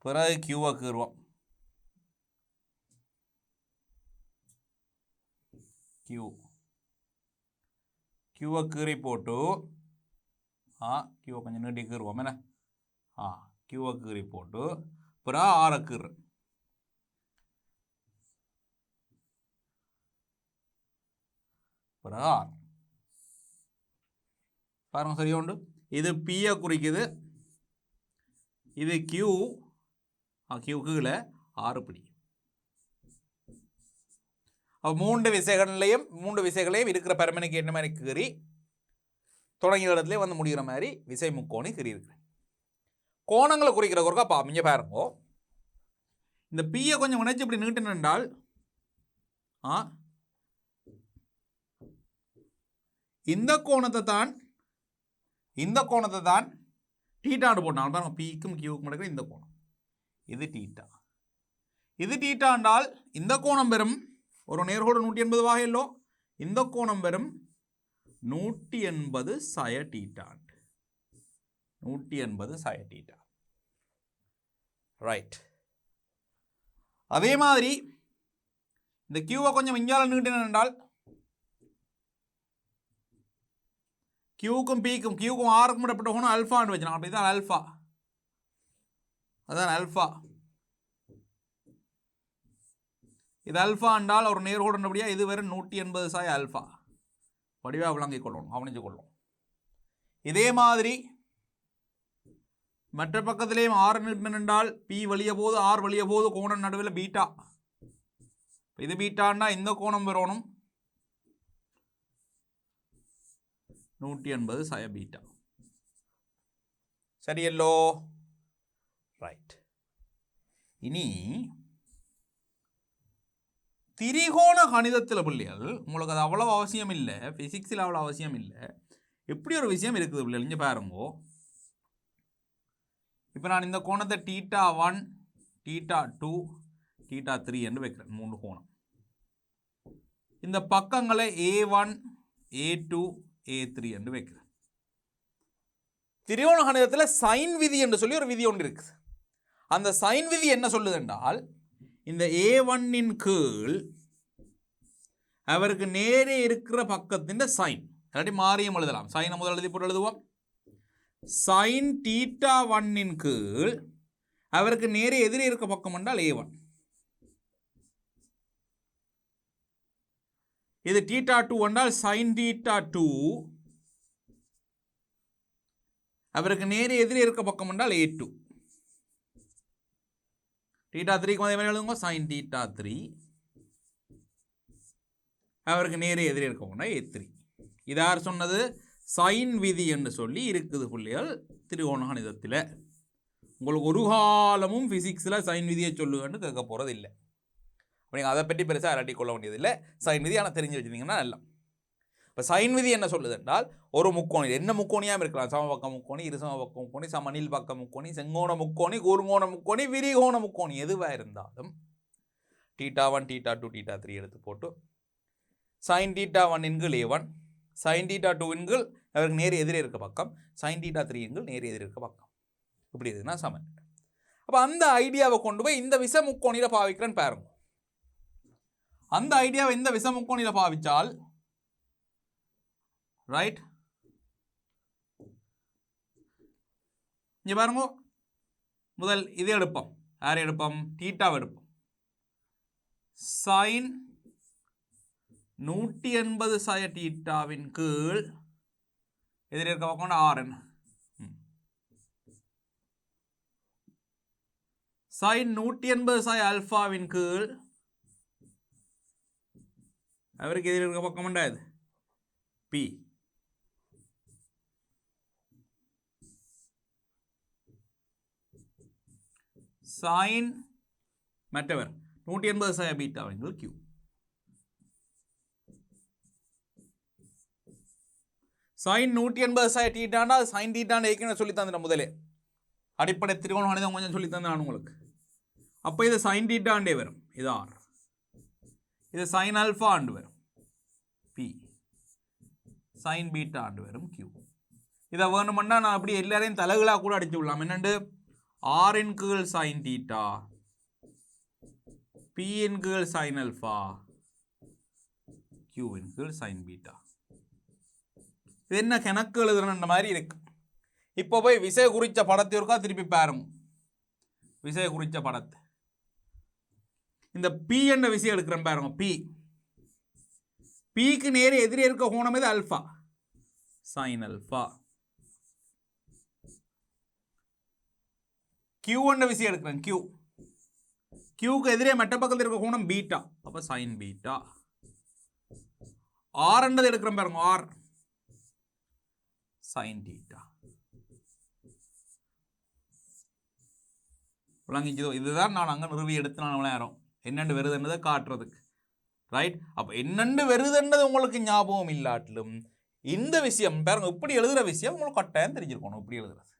பிறகு கியூவை கீறுவோம். கியூவை கீறி போட்டு கியூவை கொஞ்சம் நீட்டி கீறுவோம் என்ன. கியூவை கீறி போட்டு பிறகு ஆரை கீறுறேன். பிறகு ஆர் பாருங்க சரியா உண்டு. இது பியை குறிக்குது, இது கியூ, கியூ கீழே 6 பிடி. அப்போ 3 விசைகளையும் இருக்கிற பரமனுக்கு என்ன மாதிரி கீறி தொடங்கிய இடத்துல வந்து முடிகிற மாதிரி விசை முக்கோணி கீறி இருக்கு. கோணங்களை குறிக்கிற குறுக்கா பாமிங்க பாருங்க. இந்த பியை கொஞ்சம் உணர்ச்சி இப்படி நீட்டினால் இந்த கோணத்தை தான் டீட்டாண்டு போட்டாங்க பாருங்க. பிக்கும் கியூக்கும் நடக்கிற இந்த கோணம் இது டீட்டா. இது டீட்டா என்றால் இந்த கோணம் பெறும் ஒரு நேர்கோடு 180 வகையிலோ, இந்த கோணம் பெறும் 180 சய டீட்டா. 180 சய டீட்டா, ரைட். அதே மாதிரி இந்த கியூவை கொஞ்சம் இஞ்சால நீட்டின என்றால் கியூக்கும் பிக்கும் ஆருக்கும் இடப்பட்ட கோணம் அல்ஃபான்னு வச்சுனா. அப்படி தான் அல்ஃபா, அதான் அல்ஃபா. இது அல்ஃபா என்றால் ஒரு நேர்கோடுபடியா இது வெறும் 180 சாய் அல்ஃபா வடிவாக விளங்கிக் கொள்ளணும், கவனிச்சு கொள்ளும். இதே மாதிரி மற்ற பக்கத்திலேயும் 6 நீட்டின என்றால் பி வழிய போது 6 வழிய போது கோணம் நடுவில் பீட்டா. இது பீட்டான்னா இந்த கோணம் வரணும் 180 சய பீட்டா. சரியல்லோ, ரைட். இனி திரிகோண கணிதத்தில் பிள்ளைகள் உங்களுக்கு அது அவ்வளோ அவசியம் இல்லை, பிசிக்ஸில் அவ்வளோ அவசியம் இல்லை. எப்படி ஒரு விஷயம் இருக்குது பிள்ளைகள் இங்கே பாருங்கோ. இப்போ நான் இந்த கோணத்தை டீட்டா 1, டீட்டா 2, டீட்டா 3 என்று வைக்கிறேன். 3 கோணம். இந்த பக்கங்களை A1, A2, A3 என்று வைக்கிறேன். திரிகோண கணிதத்தில் சைன் விதி என்று சொல்லி ஒரு விதி ஒன்று இருக்குது. அந்த சைன் விதி என்ன சொல்லுது என்றால், இந்த A1 கீழ் அவருக்கு நேரே இருக்கிற பக்கத்தின் சைன், இல்லாட்டி மாறியும் எழுதலாம். சைனை முதல் எழுதி போட்டு எழுதுவோம். சைன் டீட்டா 1 கீழ் அவருக்கு நேரே எதிரே இருக்க பக்கம் என்றால் A1. இது டீட்டா 2 என்றால் சைன் டீட்டா 2 அவருக்கு நேரே எதிரே இருக்க பக்கம் என்றால் A2. டீட்டா 3க்கு அதே மாதிரி எழுதுங்க. சைன் டீட்டா 3 அவருக்கு நேரே எதிரே இருக்க பக்கம் A3. இது யார் சொன்னது? சைன் விதி என்று சொல்லி இருக்குது பிள்ளைகள் திரிகோண கணிதத்தில். உங்களுக்கு ஒரு காலமும் பிசிக்ஸில் சைன் விதியை சொல்லுங்கன்னு கேட்க போகிறது இல்லை. நீங்கள் அதை பற்றி பெருசாக அலட்டி கொள்ள வேண்டியதில்லை. சைன் விதி ஆனால் தெரிஞ்சு வச்சுருந்தீங்கன்னா நல்லா. இப்போ சைன் விதி என்ன சொல்லுது என்றால், ஒரு முக்கோணி என்ன முக்கோணியாக இருக்கலாம். சமபக்க முக்கோணி, இருசமபக்க முக்கோணி, சமநீள் பக்க முக்கோணி, செங்கோண முக்கோணி, கூர்ங்கோண முக்கோணி, விரிகோண முக்கோணி எதுவாக இருந்தாலும் டீட்டா 1, டீட்டா 2, டீட்டா 3 எடுத்து போட்டு சைன் டீட்டா 1 கீழ் A1, சைன் டீட்டா 2 கீழ் அவருக்கு நேர் எதிரே இருக்க பக்கம், சைன் டீட்டா 3 கீழ் நேர் எதிரே இருக்க பக்கம், இப்படி இதுனா சமன். அப்போ அந்த ஐடியாவை கொண்டு போய் இந்த விச முக்கோணியில் பாவிக்கிறேன்னு பாருங்க. அந்த ஐடியாவை இந்த விச முக்கோணியில் பாவிச்சால் ரைட், இங்கே பாருங்க. முதல் இது எடுப்போம். யாரை எடுப்போம்? டீட்டாவை எடுப்போம். சைன் 180 சய டீட்டாவின் கீழ் எதிரே இருக்க பக்கம் ஆர்என், சைன் 180 சய அல்ஃபாவின் கீழ் அவருக்கு எதிரே இருக்க பக்கம் இது பி. sin மற்றவர் 180 sin பீட்டா எங்கள் q. sin 180 sin தீட்டானா sin தீட்டான்னு ஏற்கனவே சொல்லி தந்தேன் முதலே. அடிப்படை திரிகோண கணிதம் கொஞ்சம் சொல்லி தந்தேன் உங்களுக்கு. அப்போ இது sin தீட்டாண்டே வரும். இது r. இது sin alpha ஆண்டு வரும் p. sin பீட்டா ஆண்டு வரும் q. இதை வேணுமென்னா நான் அப்படி எல்லாரையும் தலைகளாக கூட அடிச்சு விடலாம். என்னண்டு r இன் கீழ் sin தீட்டா, p இன் கீழ் sin alpha, q இன் கீழ் sin பீட்டா. இது என்ன கணக்கு எழுதுற மாதிரி இருக்கு. இப்போ போய் விசை குறிச்ச படத்தை இருக்கா திருப்பி பாருங்க. விசை குறிச்ச படத்தை இந்த பி என்ற விசை எடுக்கிறேன் பாருங்க. பி பிக்கு நேர எதிரே இருக்க கோணம் இது அல்பா, சைன் அல்பா. கியூ என்ற விசை எடுக்கிறேன். கியூ கியூக்கு எதிரே மற்ற பக்கத்தில் இருக்க கோணம் பீட்டா, அப்ப சைன் பீட்டா. ஆர் என்றது எடுக்கிறேன் பாருங்க. R sin theta. இதுதான் நான் அங்கே நிறுவி எடுத்து நான் விளையாடுறோம் என்னென்று வருதுன்றதை காட்டுறதுக்கு. ரைட். அப்போ என்னென்று வருதுன்றது உங்களுக்கு ஞாபகம் இல்லாட்டிலும் இந்த விஷயம் பாருங்க, இப்படி எழுதுகிற விஷயம் உங்களுக்கு கட்டாயம் தெரிஞ்சிருக்கணும். இப்படி எழுதுறது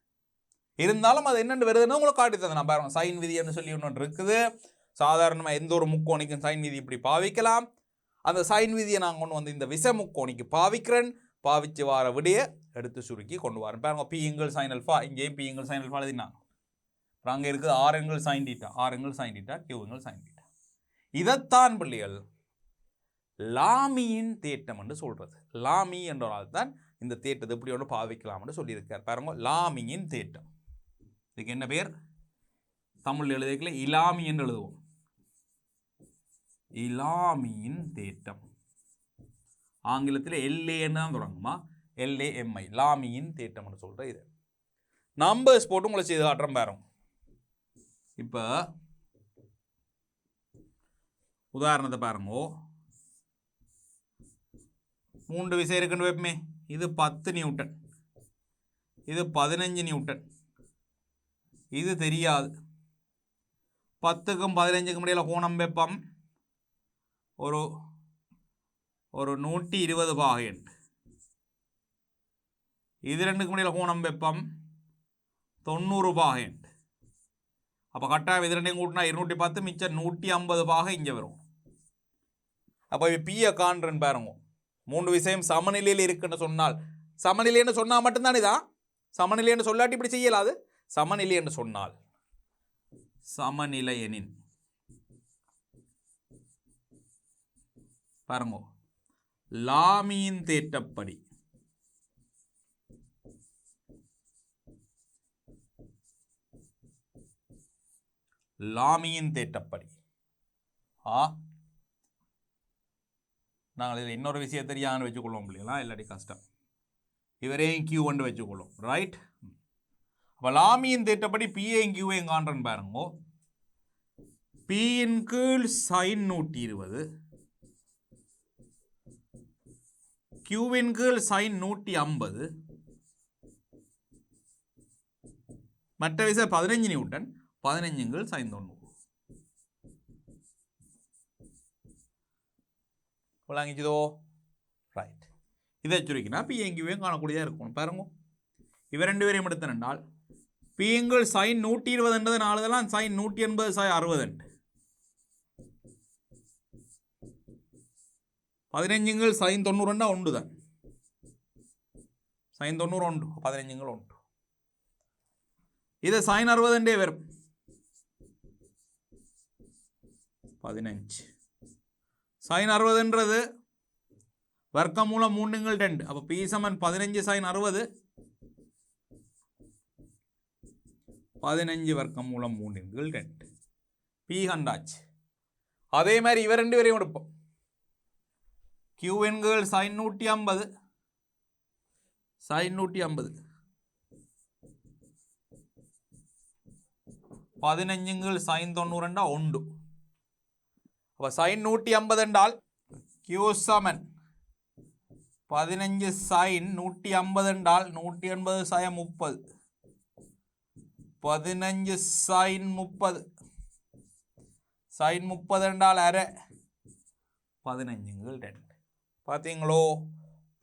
இருந்தாலும் அது என்னென்று வருதுன்னு உங்களுக்கு காட்டி தந்தேன். நான் பாருங்க, சைன் விதின்னு சொல்லி ஒன்று இருக்குது. சாதாரணமாக எந்த ஒரு முக்கோணிக்கும் சைன் விதி இப்படி பாவிக்கலாம். அந்த சைன் விதியை நான் கொண்டு வந்து இந்த விசை முக்கோணிக்கு பாவிக்கிறேன். பாவிச்சு வார விடைய எடுத்து சுருக்கி கொண்டு வரேன். பாருங்க, பி எங்கள் சைன் அல்ஃபா, இங்கேயும் பி எங்கள் சைன் அல்ஃபா எழுதினாங்க. அங்கே இருக்குது ஆர் எங்கள் சைன் டீட்டா, ஆர் எங்கள் சைன் டீட்டா, கியூ எங்கள் சைன் டீட்டா. இதைத்தான் பிள்ளைகள் லாமியின் தேட்டம் என்று சொல்றது. லாமி என்றால் தான் இந்த தேட்டத்தை எப்படி ஒன்று பாவிக்கலாம் என்று சொல்லியிருக்கார். பாருங்க, லாமியின் தேட்டம். இதுக்கு என்ன பேர்? தமிழ் எழுதிக்கல இலாமி என்று எழுதுவோம். இலாமியின் தேட்டம். ஆங்கிலத்தில் எல்ஏன்னு தான் தொடங்குமா, எல்ஏஎம்ஐ, லாமியின் தேட்டம்னு சொல்கிற இது. நம்பர்ஸ் போட்டு உங்களை செய்து காட்டுறேன் பாருங்க. இப்போ உதாரணத்தை பாருங்க. 3 விசை இருக்குன்னு வைப்பமே. இது 10 நியூட்டன், இது 15 நியூட்டன். இது தெரியாது. 10க்கும் 15க்கும் இடையில கோணம் வெப்பம் ஒரு 120 பாகை. இது ரெண்டுக்கும் இடையில கோணம் வெப்பம் 90 பாகை. அப்போ கட்டாயம் இது ரெண்டையும் கூட்டினா 210, மிச்சம் 150 பாகை இங்கே வரும். அப்போ பியை காண்றன் பாருங்க. 3 விஷயம் சமநிலையில் இருக்குன்னு சொன்னால், சமநிலைன்னு சொன்னால் மட்டும்தான் இதான். சமநிலைன்னு சொல்லாட்டி இப்படி செய்யலாது. சமநிலை என்று சொன்னால், சமநிலை எனின் பாருங்க, லாமியின் தேற்றப்படி லாமியின் தேற்றப்படி நாங்கள் இதில் இன்னொரு விஷயம் தெரியாதுன்னு வச்சுக்கொள்வோம் இல்லைங்களா, இல்லாட்டி கஷ்டம். இவரையும் கியூ ஒன்று வச்சுக்கொள்ளும். ரைட். அப்போ லாமியின் தேற்றப்படி பிஏயும் கியூவையும் காண்றன் பாருங்க. பியின் கீழ் சைன் 120, கியூவின் கீழ் சைன் 150, மற்ற விசை 15 நியூட்டன், 15 கீழ் சைன் 90. விளங்கிச்சதோ? ரைட். இதை சுருக்கினா பி எங்கேயும் காணக்கூடியதாக இருக்கணும். பாருங்க, இவ 2 பேரையும் எடுத்தனால் பி எங்கள் சைன் 120 நாலுதெல்லாம் சைன் 180 சைன் 60. 15 சைன் 90 உண்டு தான். சைன் 90 உண்டு, 15 உண்டு. இது சைன் 60 வரும் 15. சைன் 60 வர்க்க மூலம் 3 2. அப்போ பி சமன் 15 சைன் 60, 15 வர்க்க மூலம் 3 2. பி கண்டாச்சு. அதே மாதிரி இவ 2 பேரையும் எடுப்போம். கியூ எண்கள் சைன் 150, சைன் 150, 15 சைன் 90 உண்டு. அப்போ சைன் 150 என்றால் கியூ சமன் 15 சைன் 150 என்றால் 180 சைன் 30, 15 sin 30 sin 30 என்றால் அரை 15 2 பார்த்தீங்களோ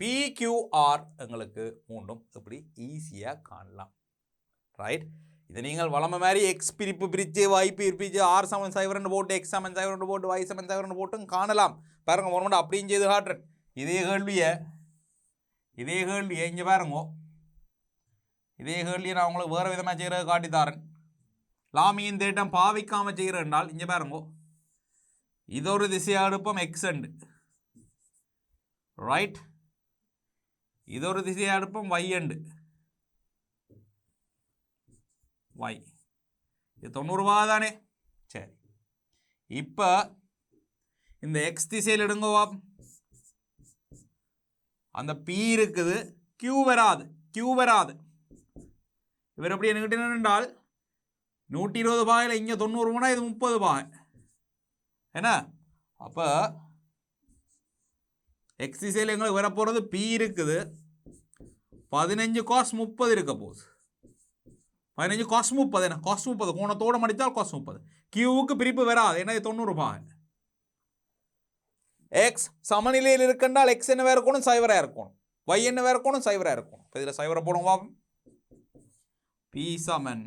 PQR எங்களுக்கு மூன்றும் இப்படி ஈஸியாக காணலாம் ரைட் இதை நீங்கள் வளமை மாதிரி எக்ஸ் பிரிப்பு பிரித்து வாய்ப்பு பிரித்து R சமன் 0 போட்டு X சமன் 0 போட்டு Y சமன் 0 போட்டும் காணலாம் பாருங்க ஒரு மட்டும் அப்படியும் செய்து காட்டுறேன் இதே கேள்வியை இங்கே பாருங்க இதே கேள்வியை நான் உங்களுக்கு வேறு விதமாக செய்கிறத காட்டித்தாரேன் லாமியின் தேட்டம் பாவிக்காமல் செய்கிறேன்னால் இங்கே பாருங்க இது ஒரு திசையாக எடுப்போம் X அண்டு ரைட் இது ஒரு திசையாக எடுப்போம் Y அண்டு Y இது 90 தானே சரி இப்போ இந்த X திசையில் எடுங்கவா அந்த P இருக்குது Q வராது இவர் எப்படி என்ன என்றால் 120 பாகையில் இங்கே 90 போனால் இது 30 பாகை என்ன அப்போ X திசையில் எங்களுக்கு வரப்போகிறது P இருக்குது 15 cos 30 இருக்க போகுது 15 cos 30 என்ன cos 30 கோணத்தோடு மடித்தால் cos 30 Qவுக்கு பிரிப்பு வராது ஏன்னா இது 90 பாகை X சமநிலையில் இருக்கின்றால் X என்ன வேற இருக்கணும் 0 இருக்கணும் Y என்ன வேற இருக்கணும் 0 இருக்கணும் இப்போ இதில் 0 போடுவோம் P சமன்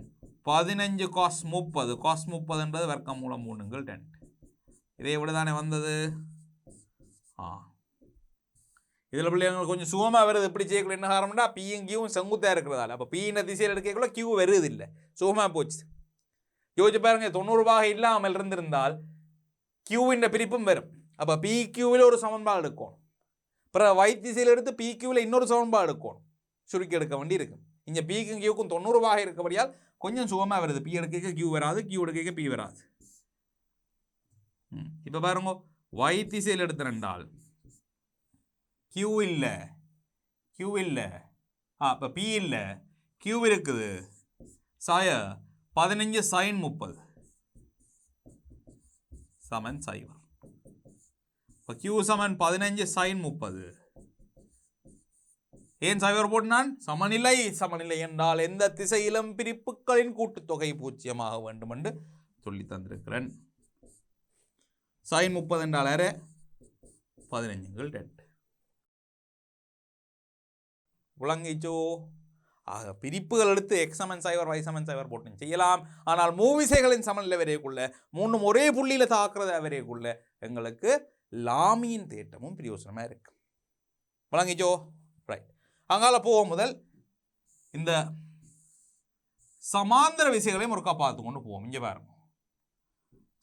15 cos 30 cos 30 என்பது வர்க்க மூலம் 3 10 இதே விட தானே வந்தது இதில் பிள்ளைங்களுக்கு கொஞ்சம் சுகமாக வருது எப்படி செய்யக்குள்ள என்ன காரணம்னா பியும் கியூவும் செங்குத்தாக இருக்கிறதால அப்போ பியின் திசையில் எடுக்கக்குள்ள கியூ வருது இல்லை சுகமாக போச்சு யோசிச்சு பாருங்க 90 பாகை இல்லாமல் இருந்திருந்தால் கியூவின் பிரிப்பும் வரும் அப்போ பி கியூவில் ஒரு சமன்பாடு எடுக்கணும் அப்புறம் Y திசையில் எடுத்து பி கியூவில் இன்னொரு சமன்பாடு எடுக்கணும் சுருக்கி எடுக்க வேண்டி இருக்கு இங்கே பிக்கும் கியூக்கும் 90 பாகை இருக்கபடியால் கொஞ்சம் சுகமாக வருது பி எடுக்க கியூ வராது கியூ எடுக்க பி வராது இப்போ பாருங்க Y திசையில் எடுத்துட்டால் Q இல்லை இப்போ P இல்லை Q இருக்குது 15 sin 30 சமன் 0 இப்போ Q சமன் 15 sin 30 ஏன் 0 போட்டான் சமநிலை என்றால் எந்த திசையிலும் பிரிப்புகளின் கூட்டுத்தொகை பூஜ்ஜியமாக வேண்டும் என்று சொல்லி தந்திருக்கிறேன் sin 30 என்றால் 15 2 விளங்கிச்சோ ஆக பிரிப்புகள் எடுத்து X சமன் 0 Y சமன் 0 போட்டு செய்யலாம் ஆனால் மூவிசைகளின் சமநிலை வரைக்குள்ள மூணும் ஒரே புள்ளியில் தாக்குறத வரைக்குள்ள எங்களுக்கு லாமியின் தேட்டமும் பிரயோசனமாக இருக்கு விளங்கிச்சோ ரைட் அங்கால போவோம் முதல் இந்த சமாந்தர விசைகளையும் ஒருக்கா பார்த்து கொண்டு போவோம் இங்கே பாருங்க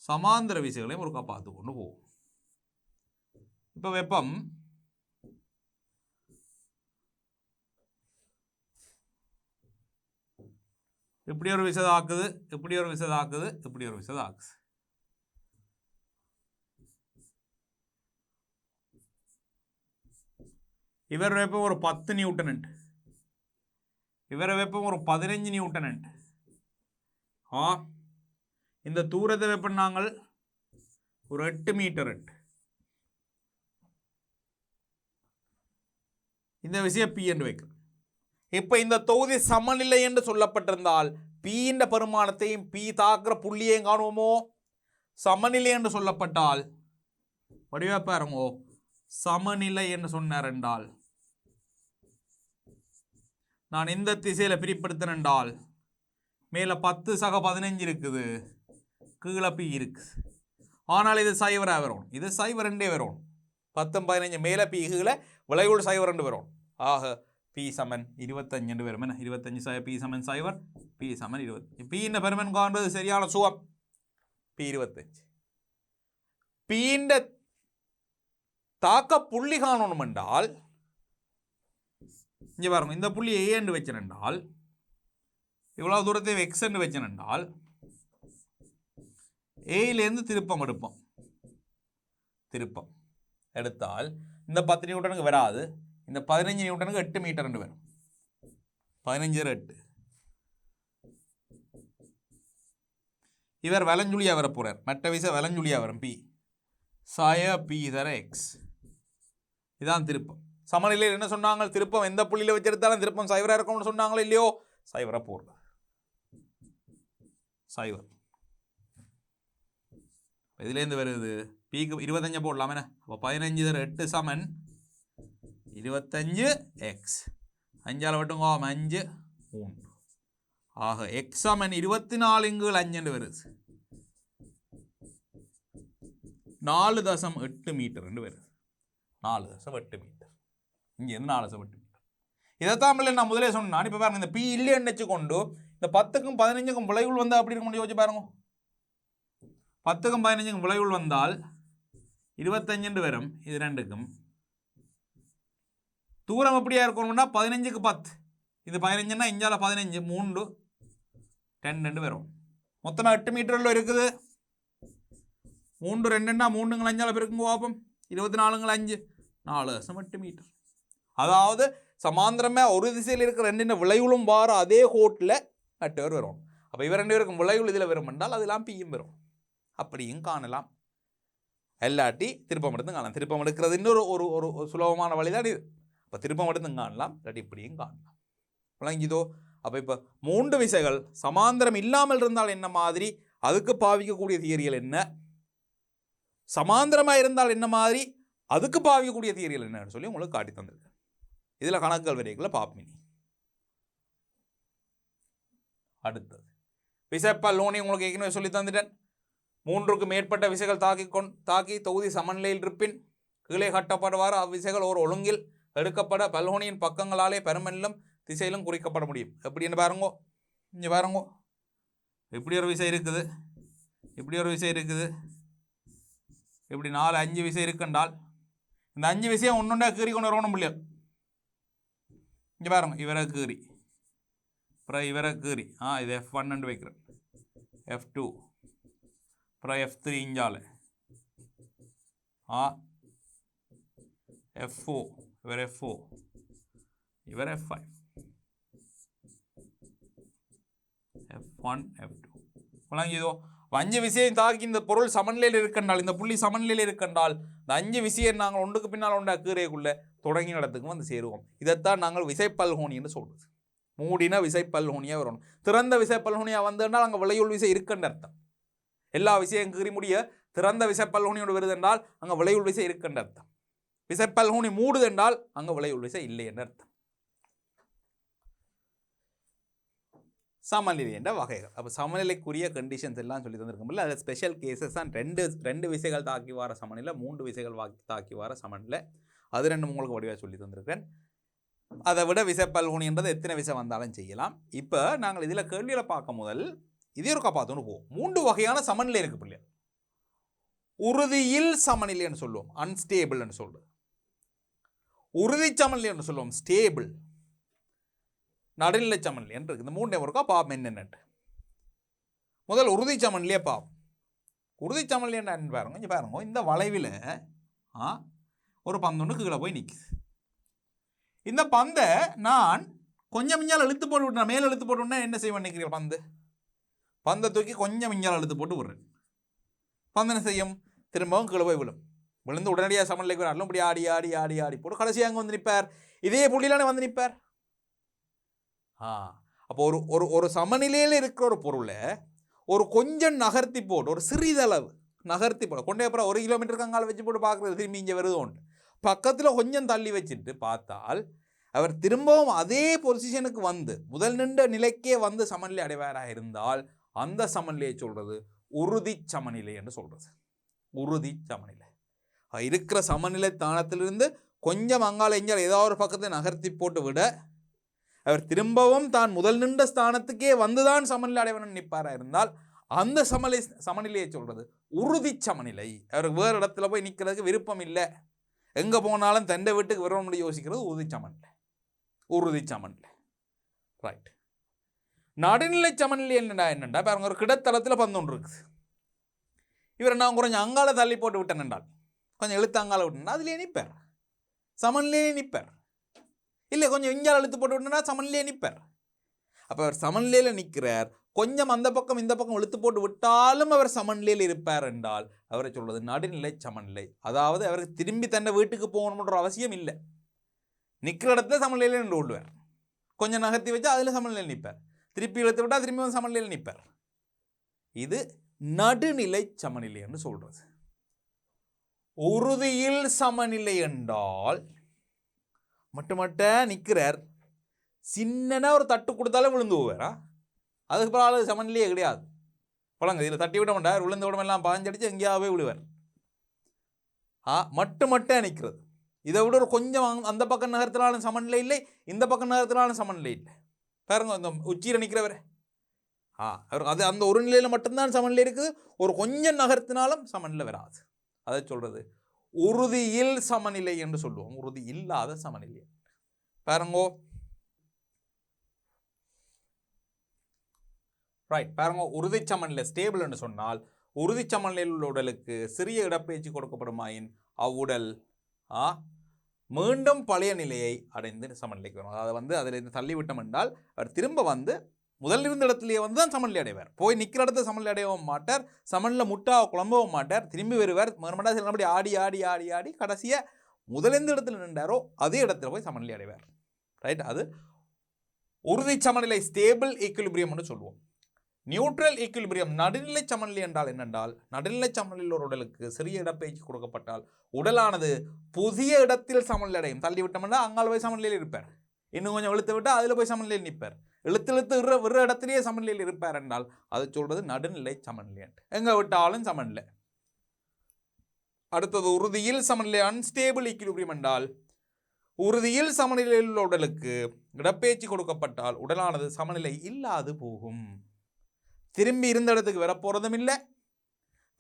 சமாந்தர விசைகளையும் ஒருக்கா பார்த்து கொண்டு போவோம் இப்போ வெப்பம் இப்படி ஒரு விசை தாக்குது இப்படி ஒரு விசை தாக்குது இப்படி ஒரு விசை தாக்குது இவர் வெப்பம் ஒரு 10 நியூட்டன் இவர வெப்பம் ஒரு 15 நியூட்டன் இந்த தூரத்தை வெப்பம் நாங்கள் ஒரு 8 மீட்டர் இந்த விஷயம் P என்று வைக்கிறோம் இப்போ இந்த தொகுதி சமநிலை என்று சொல்லப்பட்டிருந்தால் P என்ற பெருமானத்தையும் P தாக்குற புள்ளியையும் காணுவோமோ சமநிலை என்று சொல்லப்பட்டால் வடிவா பாருங்கோ சமநிலை என்று சொன்னார் என்றால் நான் இந்த திசையில பிரிப்படுத்தினேன் என்றால் மேல 10 சக 15 இருக்குது கீழே P இருக்கு ஆனால் இது 0 வரும் இது 0 2 வரும் 10 15 மேல P கீழே விளைவுள் 0 2 வரும் ஆக P சமன் 25 என்று வரும் என்ன 25 P சமன் 0 P சமன் 20 P இந்த பெருமன் காண்பது சரியான சுகம் P 25 P இந்த தாக்க புள்ளி காணணும் என்றால் இங்கே பாருங்க இந்த புள்ளி A என்று வச்சென்றால் இவ்வளவு தூரத்தை X என்று வச்சென்றால் ஏயிலேருந்து திருப்பம் எடுத்தால் இந்த 10 நியூட்டனுக்கு வராது இந்த 15 நியூட்டனுக்கு 8 மீட்டர் என்று வரும் 15 8 இவர் வலஞ்சுழியா வர போறார் மற்ற விசை வலஞ்சுழியா வரும் P சாய P தர X இதான் திருப்பம் சமநிலையில் என்ன சொன்னாங்க திருப்பம் எந்த புள்ளியில் வச்சிருந்தாலும் திருப்பம் 0 இருக்கும்னு சொன்னாங்களோ இல்லையோ 0 போடுறது சைவர். இதுலேருந்து வருது பிக்கு 25 போடலாமே. அப்போ 15 தர 8 சமன் 25 எக்ஸ். 5ஆல் வட்டுங்க 5 3. ஆக எக்ஸ் சமன் 24 வருது. 4.8 மீட்டர் வருது. 4.8 மீட்டர். இங்கே 4.8 மீட்டர். இதைத்தான் நான் முதலே சொன்னேன். இப்போ பாருங்க, இந்த பி இல்லைன்னு வச்சுக்கொண்டு இந்த 10க்கும் 15க்கும் விளைவுள் வந்தால் அப்படி இருக்கும் யோசிச்சு பாருங்க. 10க்கும் 15க்கும் விளைவுள் வந்தால் 25 வரும். இது ரெண்டுக்கும் தூரம் எப்படியா இருக்கணும்னா 15க்கு 10. இது 15ன்னா இஞ்சால 15 3 10 வரும். மொத்தமாக 8 மீட்டரில் இருக்குது. 3 2ன்னா 3 5ஆல் பெருக்குங்க பார்ப்போம். 24 5 4.8 மீட்டர். அதாவது சமாந்திரமாக ஒரு திசையில் இருக்கிற ரெண்டு விளைவுளும் வார அதே கோட்டில் நட்டவர் வரும். அப்போ இவர் 2 பேருக்கும் விளைவுள் இதில் வரும் என்றால் அதெல்லாம் பியும் வரும். அப்படியும் காணலாம். எல்லாட்டி திருப்பம் எடுத்து காணலாம். திருப்பம் எடுக்கிறது இன்னொரு ஒரு ஒரு சுலபமான வழி தான் இது. இப்போ திருப்பம் எடுத்து காணலாம், இல்லாட்டி இப்படியும் காணலாம். விளங்கிதோ? அப்போ இப்போ 3 விசைகள் சமாந்திரம் இல்லாமல் இருந்தால் என்ன மாதிரி, அதுக்கு பாவிக்கக்கூடிய தியரிகள் என்ன, சமாந்திரமாக இருந்தால் என்ன மாதிரி, அதுக்கு பாவிக்கக்கூடிய தியரிகள் என்னன்னு சொல்லி உங்களுக்கு காட்டி தந்திருக்கேன். இதில் கணக்குகள் வரைகளை பார்ப்பீங்க. அடுத்தது விசைப்பல்லுனி உங்களுக்கு ஏற்கனவே சொல்லி தந்துட்டேன். 3க்கு மேற்பட்ட விசைகள் தாக்கி தொகுதி சமநிலையில் இருப்பின் கீழே கட்டப்படுவார் அவ்விசைகள் ஒரு ஒழுங்கில் எடுக்கப்பட பல்கோணியின் பக்கங்களாலே பெருமெல்லும் திசையிலும் குறிக்கப்பட முடியும். எப்படின்னு பாருங்கோ. இங்கே பாருங்கோ, இப்படி ஒரு விசை இருக்குது, இப்படி ஒரு விசை இருக்குது, இப்படி 4 5 விசை இருக்குன்றால் இந்த 5 விசையை ஒன்றுண்டா கீறி கொண்டு வரணும் முடியாது. இங்கே பாருங்க, இவரை கீறி, அப்புறம் இவரை கீறி, இது F1 வைக்கிறேன், F2, அப்புறம் F3 இஞ்சால, F4, இவர் F4, இவர் F5, F1 F2. விளங்கியதோ? 5 விசையை தாக்கி இந்த பொருள் சமநிலையில் இருக்கின்றால், இந்த புள்ளி சமநிலையில் இருக்கின்றால், இந்த 5 விசையை நாங்கள் ஒன்றுக்கு பின்னால் ஒன்றா கீரைக்குள்ளே தொடங்கி இடத்துக்கு வந்து சேருவோம். இதைத்தான் நாங்கள் விசைப்பல்கோணி என்று சொல்றது. மூடின விசைப்பல்கோணியாக வரணும். திறந்த விசைப்பல்கோணியாக வந்ததுனால் அங்கே விளையுள் விசை இருக்குன்ற அர்த்தம். எல்லா விசையும் கீறி முடிய திறந்த விசைப்பல்கோணியோடு வருது என்றால் அங்கே விளையுள் விசை இருக்குன்ற அர்த்தம். விசைப்பல்கோணி மூடுது என்றால் அங்கே விளையுள் விசை இல்லை என்ற அர்த்தம். சமநிலை என்ற வகைகள். அப்போ சமநிலைக்குரிய கண்டிஷன்ஸ் எல்லாம் சொல்லி தந்திருக்கோம்ல, அதில் ஸ்பெஷல் கேசஸ் தான். ரெண்டு விசைகள் தாக்கி வர சமநிலை, 3 விசைகள் தாக்கி வர சமநிலை, அது 2 உங்களுக்கு வடிவாக சொல்லி தந்திருக்கிறேன். அதை விட விசைப்பல்கோணின்றது எத்தனை விசை வந்தாலும் செய்யலாம். இப்போ நாங்கள் இதில் கேள்வியில் பார்க்க முதல் இதே ஒரு காப்பாற்றோன்னு போவோம். 3 வகையான சமநிலை இருக்கு பிள்ளையா. உறுதியில் சமநிலைன்னு சொல்லுவோம், அன்ஸ்டேபிள்னு சொல்லுவோம். உறுதி சமநிலைன்னு சொல்லுவோம், ஸ்டேபிள். நடுநிலை சமநிலை என்று இருக்கு. இந்த 3 ஒருக்கா பாப்போம் என்னென்னு. முதல் உறுதி சமநிலையே பாப்போம். உறுதி சமநிலை என்ன பாருங்க. இங்கே பாருங்க, இந்த வளைவில் ஒரு பந்து ஒன்று கீழே போய் நிற்குது. இந்த பந்தை நான் கொஞ்சம் மிஞ்சால் இழுத்து போட்டு விட்டேன், மேலே இழுத்து போட்டு விட்டேன், என்ன செய்வேன் நினைக்கிறீங்க? பந்தை தூக்கி கொஞ்சம் மிஞ்சால் இழுத்து போட்டு விடுறேன். பந்து என்ன செய்யும்? திரும்பவும் கீழே போய் விழும். விழுந்து உடனடியாக சமநிலைக்கு வரலாம். இப்படி ஆடி ஆடி ஆடி ஆடி போட்டு கடைசியாக அங்கே வந்து நிற்பார். இதே புள்ளியிலானே வந்து நிற்பார். அப்போ ஒரு சமநிலையில் இருக்கிற ஒரு பொருளை ஒரு கொஞ்சம் நகர்த்தி போட்டு, ஒரு சிறிதளவு நகர்த்தி போட கொண்டே அப்புறம் 1 கிலோமீட்டருக்கு அங்கால வச்சு போட்டு பார்க்குறது, திரும்பி இங்கே வருதோண்டு பக்கத்தில் கொஞ்சம் தள்ளி வச்சுட்டு பார்த்தால் அவர் திரும்பவும் அதே பொசிஷனுக்கு வந்து முதல் நின்ற நிலைக்கே வந்து சமநிலை அடைவாராக இருந்தால் அந்த சமநிலையை சொல்றது உறுதி சமநிலை என்று சொல்றது. உறுதி சமநிலை இருக்கிற சமநிலை தானத்திலிருந்து கொஞ்சம் அங்கால எஞ்சால் ஏதாவது ஒரு பக்கத்தை நகர்த்தி போட்டு விட அவர் திரும்பவும் தான் முதல் நின்ற ஸ்தானத்துக்கே வந்துதான் சமநிலை அடைவன் நிற்பாரா இருந்தால் அந்த சமநிலையை சொல்றது உறுதி சமநிலை. அவர் வேறு இடத்துல போய் நிற்கிறதுக்கு விருப்பம் இல்லை, எங்கே போனாலும் தண்டை வீட்டுக்கு வர முடியும் யோசிக்கிறது உறுதி சமநிலை. உறுதி சமநிலை ரைட். நடுநிலை சமநிலை என்னண்டா பாருங்க, ஒரு கிடத்தளத்தில் பந்து ஒன்று இருக்குது. இவர் நான் கொஞ்சம் அங்கால தள்ளி போட்டு விட்டேன் என்றால், கொஞ்சம் எழுத்து அங்கால விட்டேன்னா அதுலேயே நிற்பார், சமநிலையே நிற்பார். இல்லை கொஞ்சம் இங்கால எழுத்து போட்டு விட்டேன்னா சமநிலையே நிற்பார். அப்போ அவர் சமநிலையில் நிற்கிறார். கொஞ்சம் அந்த பக்கம் இந்த பக்கம் இழுத்து போட்டு விட்டாலும் அவர் சமநிலையில் இருப்பார் என்றால் அவரை சொல்வது நடுநிலை சமநிலை. அதாவது அவருக்கு திரும்பி தன்னை வீட்டுக்கு போகணுன்ற அவசியம் இல்லை, நிற்கிற இடத்துல சமநிலையில் நின்று கொள்வார். கொஞ்சம் நகர்த்தி வச்சா அதில் சமநிலையில் நிற்பார், திருப்பி இழுத்து விட்டால் திரும்பி சமநிலையில் நிற்பார். இது நடுநிலை சமநிலை என்று சொல்றது. உறுதியில் சமநிலை என்றால் மட்டுமட்ட நிற்கிறார், சின்னனா ஒரு தட்டு கொடுத்தாலும் விழுந்து போவாரா, அதுக்கு பிறகு சமநிலையே கிடையாது. பழங்க இதில் தட்டி விட மாட்டார், விழுந்த உடம்பெல்லாம் பாஞ்சடிச்சு எங்கேயாவே விழுவார். மட்டுமட்ட நிற்கிறது. இதை விட ஒரு கொஞ்சம் அந்த பக்கம் நகரத்தினாலும் சமநிலை இல்லை, இந்த பக்கம் நகரத்தினாலும் சமநிலை இல்லை. பாருங்க இந்த உச்சியில் நிற்கிறவர், அது அந்த ஒரு நிலையில் மட்டும்தான் சமநிலை இருக்குது, ஒரு கொஞ்சம் நகரத்தினாலும் சமநிலை வராது. அதை சொல்றது உறுதியில் சமநிலை என்று சொல்லுவோம், உறுதி இல்லாத சமநிலை. பாருங்கோ ரைட், பாருங்க உறுதி சமநிலை ஸ்டேபிள் என்று சொன்னால் உறுதி சமநிலையில் உள்ள உடலுக்கு சிறிய இடப்பெயர்ச்சி கொடுக்கப்படுமாயின் அவ்வுடல் மீண்டும் பழைய நிலையை அடைந்து சமநிலைக்கு வரும். அதாவது அதிலிருந்து தள்ளிவிட்டோம் என்றால் அவர் திரும்ப முதல் இருந்த இடத்துலேயே தான் சமநிலை அடைவார். போய் நிற்கிற இடத்துல சமநிலை அடையவும் மாட்டார், சமநிலை முட்டா குழம்பவும் மாட்டார், திரும்பி வருவார். மறுமண்டா சிலபடி ஆடி ஆடி ஆடி ஆடி கடைசியாக முதலிருந்த இடத்துல நின்றாரோ அதே இடத்துல போய் சமநிலை அடைவார். ரைட், அது உறுதி சமநிலை ஸ்டேபிள் ஈக்குலிபிரியம் என்று சொல்லுவோம். நியூட்ரல் ஈக்குலிபிரியம் நடுநிலை சமநிலை என்றால் என்னென்றால், நடுநிலை சமநிலையில் ஒரு உடலுக்கு சிறிய இடப்பெயர்ச்சி கொடுக்கப்பட்டால் உடலானது புதிய இடத்தில் சமநிலை அடையும். தள்ளி விட்டோம்னா அங்கால் போய் சமநிலையில் இருப்பார், இன்னும் கொஞ்சம் இழுத்து விட்டால் அதில் போய் சமநிலையில் நிற்பார், இழுத்து விடுற இடத்திலேயே சமநிலையில் இருப்பார் என்றால் அது சொல்றது நடுநிலை சமநிலை. எங்க விட்டாலும் சமநிலை. அடுத்தது உறுதியில் சமநிலை அன்ஸ்டேபிள் ஈக்குலிபிரியம் என்றால், உறுதியில் சமநிலையில் உள்ள உடலுக்கு இடப்பெயர்ச்சி கொடுக்கப்பட்டால் உடலானது சமநிலை இல்லாது போகும். திரும்பி இருந்த இடத்துக்கு வர போறதும் இல்லை,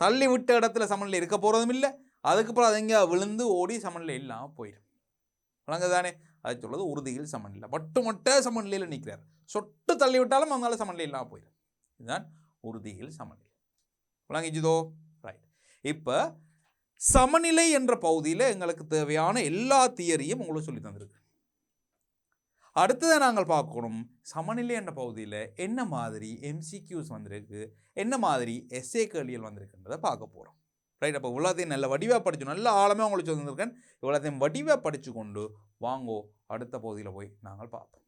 தள்ளி விட்ட இடத்துல சமநிலை இருக்க போறதும் இல்லை, அதுக்கப்புறம் அது எங்கேயா விழுந்து ஓடி சமநிலை இல்லாமல் போயிடும். வழங்குதானே, அது சொல்றது உறுதியில் சமநிலை. மட்டுமட்ட சமநிலையில் நிற்கிறார், சொட்டு தள்ளி விட்டாலும் அவங்களால சமநிலை இல்லாமல் போயிடும். இதுதான் உறுதியில் சமநிலை. விளங்கிச்சுதோ? ரைட். இப்போ சமநிலை என்ற பகுதியில் எங்களுக்கு தேவையான எல்லா தியரியும் உங்களுக்கு சொல்லி தந்திருக்கு. அடுத்ததை நாங்கள் பார்க்கணும், சமநிலை என்ற பகுதியில் என்ன மாதிரி எம்சிக்யூஸ் வந்திருக்கு, என்ன மாதிரி எஸ்ஏ கேள்விகள் வந்திருக்குன்றதை பார்க்க போகிறோம். ரைட். அப்போ இவ்வளோத்தையும் நல்ல வடிவாக படிச்சு, நல்ல ஆழமாக உங்களுக்கு சொல்லியிருக்கேன். இவ்வளோத்தையும் வடிவாக படித்து கொண்டு வாங்கோ அடுத்த பகுதியில் போய் நாங்கள் பார்ப்போம்.